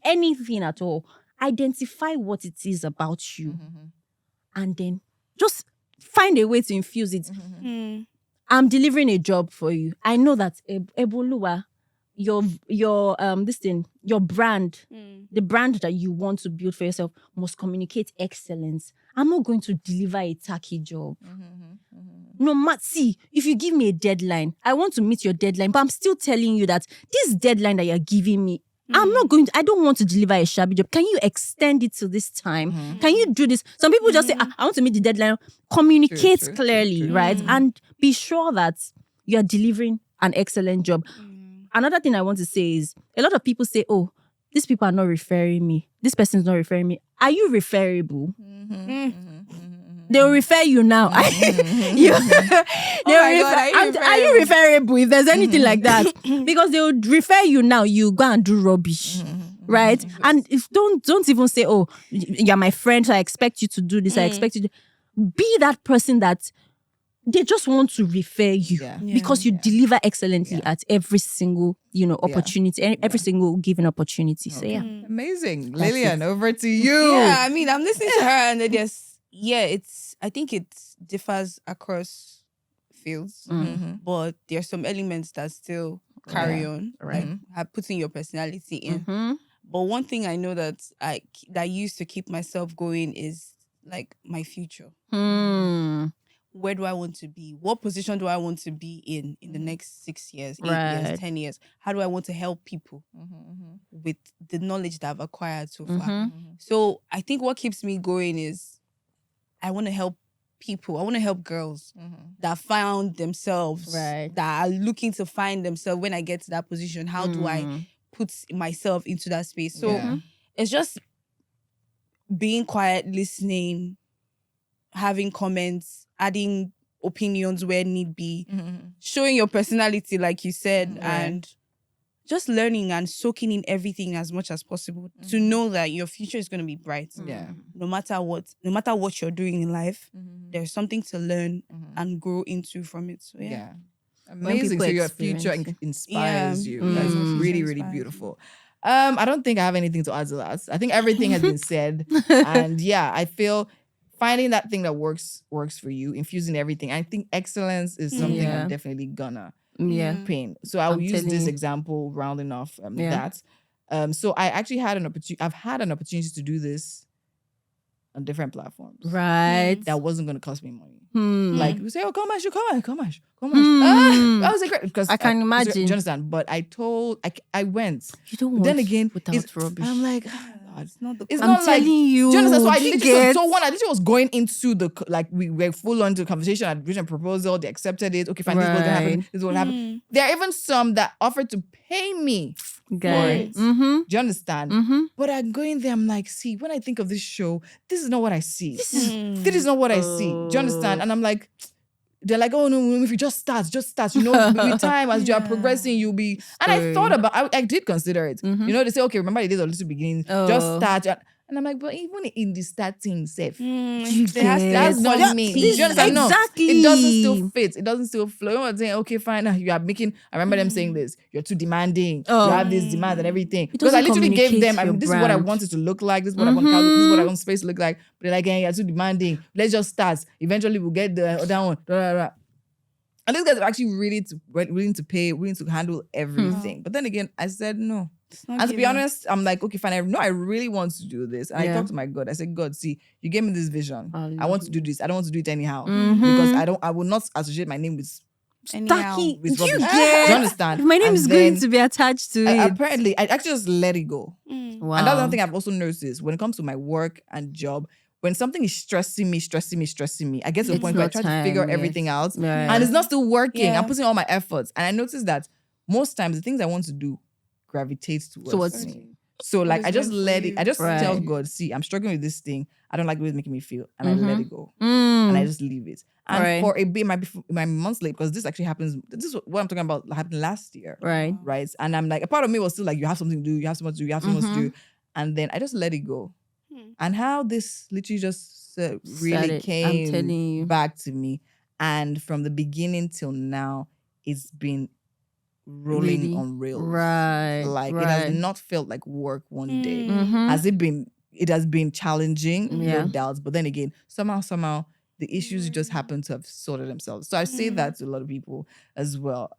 anything at all. Identify what it is about you. And then just find a way to infuse it. I'm delivering a job for you. I know that Ebunoluwa, your brand, the brand that you want to build for yourself must communicate excellence. I'm not going to deliver a tacky job. No matter, see, if you give me a deadline, I want to meet your deadline, but I'm still telling you that this deadline that you're giving me, I don't want to deliver a shabby job. Can you extend it to this time? Can you do this? Some people just say, I want to meet the deadline. Communicate clearly, right? And be sure that you're delivering an excellent job. Another thing I want to say is, a lot of people say, oh, these people are not referring me. This person is not referring me. Are you referable? They'll refer you now. God, are you Are you referable if there's anything like that? Because they would refer you now, you go and do rubbish. Right? And if don't even say, oh, you're my friend, so I expect you to do this, I expect you to be that person that they just want to refer you because you deliver excellently at every single, opportunity, every single given opportunity. So Amazing. Lilian, over to you. Yeah, I mean, I'm listening to her and then I think it differs across fields, but there's some elements that still carry on, like putting your personality in. But one thing I know that I used to keep myself going is like my future. Where do I want to be? What position do I want to be in the next 6 years, 8 years, 10 years? How do I want to help people with the knowledge that I've acquired so far? So I think what keeps me going is I want to help people. I want to help girls that found themselves, that are looking to find themselves when I get to that position. How do I put myself into that space? So it's just being quiet, listening, having comments, adding opinions where need be, showing your personality, like you said, and just learning and soaking in everything as much as possible to know that your future is going to be bright. No matter what you're doing in life, there's something to learn and grow into from it. So Amazing. So your future inspires you. That's really, really beautiful. I don't think I have anything to add to that. I think everything has been said. And I feel finding that thing that works for you, infusing everything. I think excellence is something I'm definitely gonna paint. So I'll use this example rounding off that. So I actually had an opportunity. I've had an opportunity to do this on different platforms. Right. That wasn't going to cost me money. Like, we say, oh, come on. I was like, because I can imagine. Do you understand? But I went. You don't want then again, without rubbish. I'm like, It's not the It's I'm not like, telling you. do you understand? So I do you literally, get- so when I literally was going into the, like, we were full on to the conversation, I'd written a proposal, they accepted it. Okay, fine, this is what's going to happen. Right. This is what happened. There are even some that offered to pay me Guys. it. Mm-hmm. Do you understand? Mm-hmm. But I'm going there, I'm like, see, when I think of this show, this is not what I see. This is This is not what I see. Do you understand? And I'm like, they're like, oh no, if you just start, you know, with time as you are progressing, you'll be. And I thought about, I did consider it. Mhm. You know, they say, okay, remember the days of little beginning, just start. And I'm like, but even in the starting safe, that's not Yeah, me. this- Do you understand? No, exactly. it doesn't still fit. It doesn't still flow. You know what I'm saying? Okay, fine. You are making. I remember them saying this. You're too demanding. Oh. You have this demand and everything. It Because I doesn't literally gave them. communicate I mean, your this is what I brand. want it to look like. This is what I want. This is what I want space to look like. But they're like, yeah, you're too demanding. Let's just start. Eventually, we'll get the other one. Blah, blah, blah. And these guys are actually willing to pay, willing to handle everything. But then again, I said no. And to be honest, I'm like, okay, fine. I really want to do this. And I talked to my God. I said, God, see, you gave me this vision. I want to do this. I don't want to do it anyhow. Because I will not associate my name with Tacky. with Do you rubbish. get? Do you understand? If my name And is going then to be attached to it. apparently, I actually just let it go. Wow. And that's one thing I've also noticed when it comes to my work and job. When something is stressing me, I get to the It's point where I not try time, to figure yes. everything out. Right. And it's not still working. Yeah. I'm putting all my efforts. And I noticed that most times the things I want to do gravitate towards me. So like What I is just meant for let you. it, I just Right. tell God, see, I'm struggling with this thing. I don't like the way it's making me feel. And I let it go. Mm. And I just leave it. And Right. for a bit, my months late, because this actually happens, this is what I'm talking about happened last year. Right. Right. And I'm like, a part of me was still like, you have something to do, you have something to do, you have something else to do. And then I just let it go. And how this literally just really Started, I'm telling came you. back to me. And from the beginning till now, it's been rolling Really? on rails. Right. Like right. it has not felt like work one day. Mhm. Has it been? It has been challenging, Yeah. no doubt. But then again, somehow, the issues just happen to have sorted themselves. So I say that to a lot of people as well.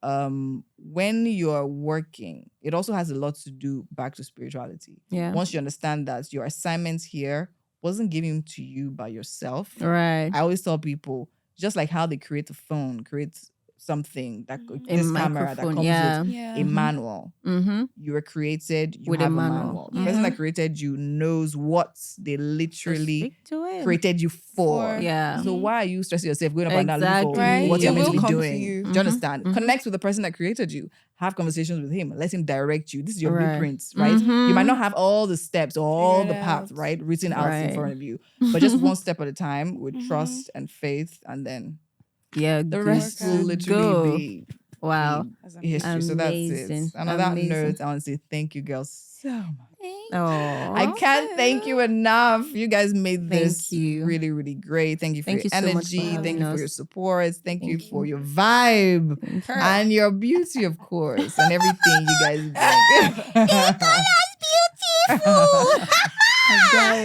When you're working, it also has a lot to do back to spirituality. Yeah. Once you understand that your assignment here wasn't given to you by yourself. Right. I always tell people, just like how they create a phone, create something that A this camera that microphone, comes yeah. with Yeah. a manual. Mm-hmm. You were created, you With a have a manual. manual. The person that created you knows what they literally Stick to it. created you for. Yeah. So why are you stressing yourself going up and down Exactly. looking for Right. what It you're meant to will be come to doing? you. Do you understand? Mhm. Connect with the person that created you. Have conversations with him. Let him direct you. This is your Right. blueprints, right? Mhm. You might not have all the steps or all Figured the it paths, out. right, written out in Right. front of you, but just one step at a time with trust and faith, and then Yeah. the good rest to will literally go. be Wow. history. So that's Amazing. it. And on that Amazing. note, I want to say thank you, girls, so much. Oh. I can't thank you enough. You guys made Thank this you. really, really great. Thank you for Thank your you so much for energy. having Thank you for us. your support. Thank you Thank for you. your vibe Thank you. and your beauty, of course, and everything you guys bring.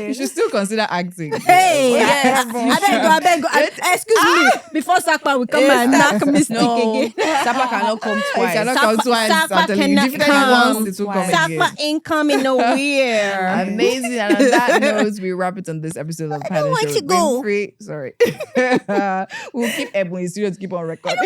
You should still consider acting. Hey, Yes. I beg go. Excuse me. Before Sakpa will come and knock me stick No, again. Sapa cannot come It twice. cannot come twice. Sakpa I'm telling you. cannot Different come once, it will come twice. again. Sakpa ain't coming nowhere. Amazing. And on that note, we wrap it on this episode of Pattern want Show to with go. Winfrey. Sorry. We'll keep Ebony in studio to keep on recording.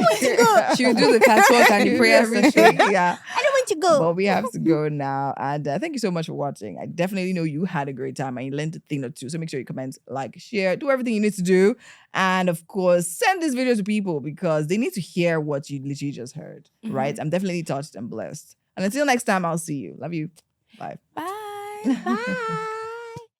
She'll do the catwalk and the prayer session. Yeah. I don't want to go. But we have to go now. And thank you so much for watching. I definitely know you had a great time and you learned a thing or two. So make sure you comment, like, share, do everything you need to do. And of course, send this video to people because they need to hear what you literally just heard. Right? I'm definitely touched and blessed. And until next time, I'll see you. Love you. Bye. Bye. Bye.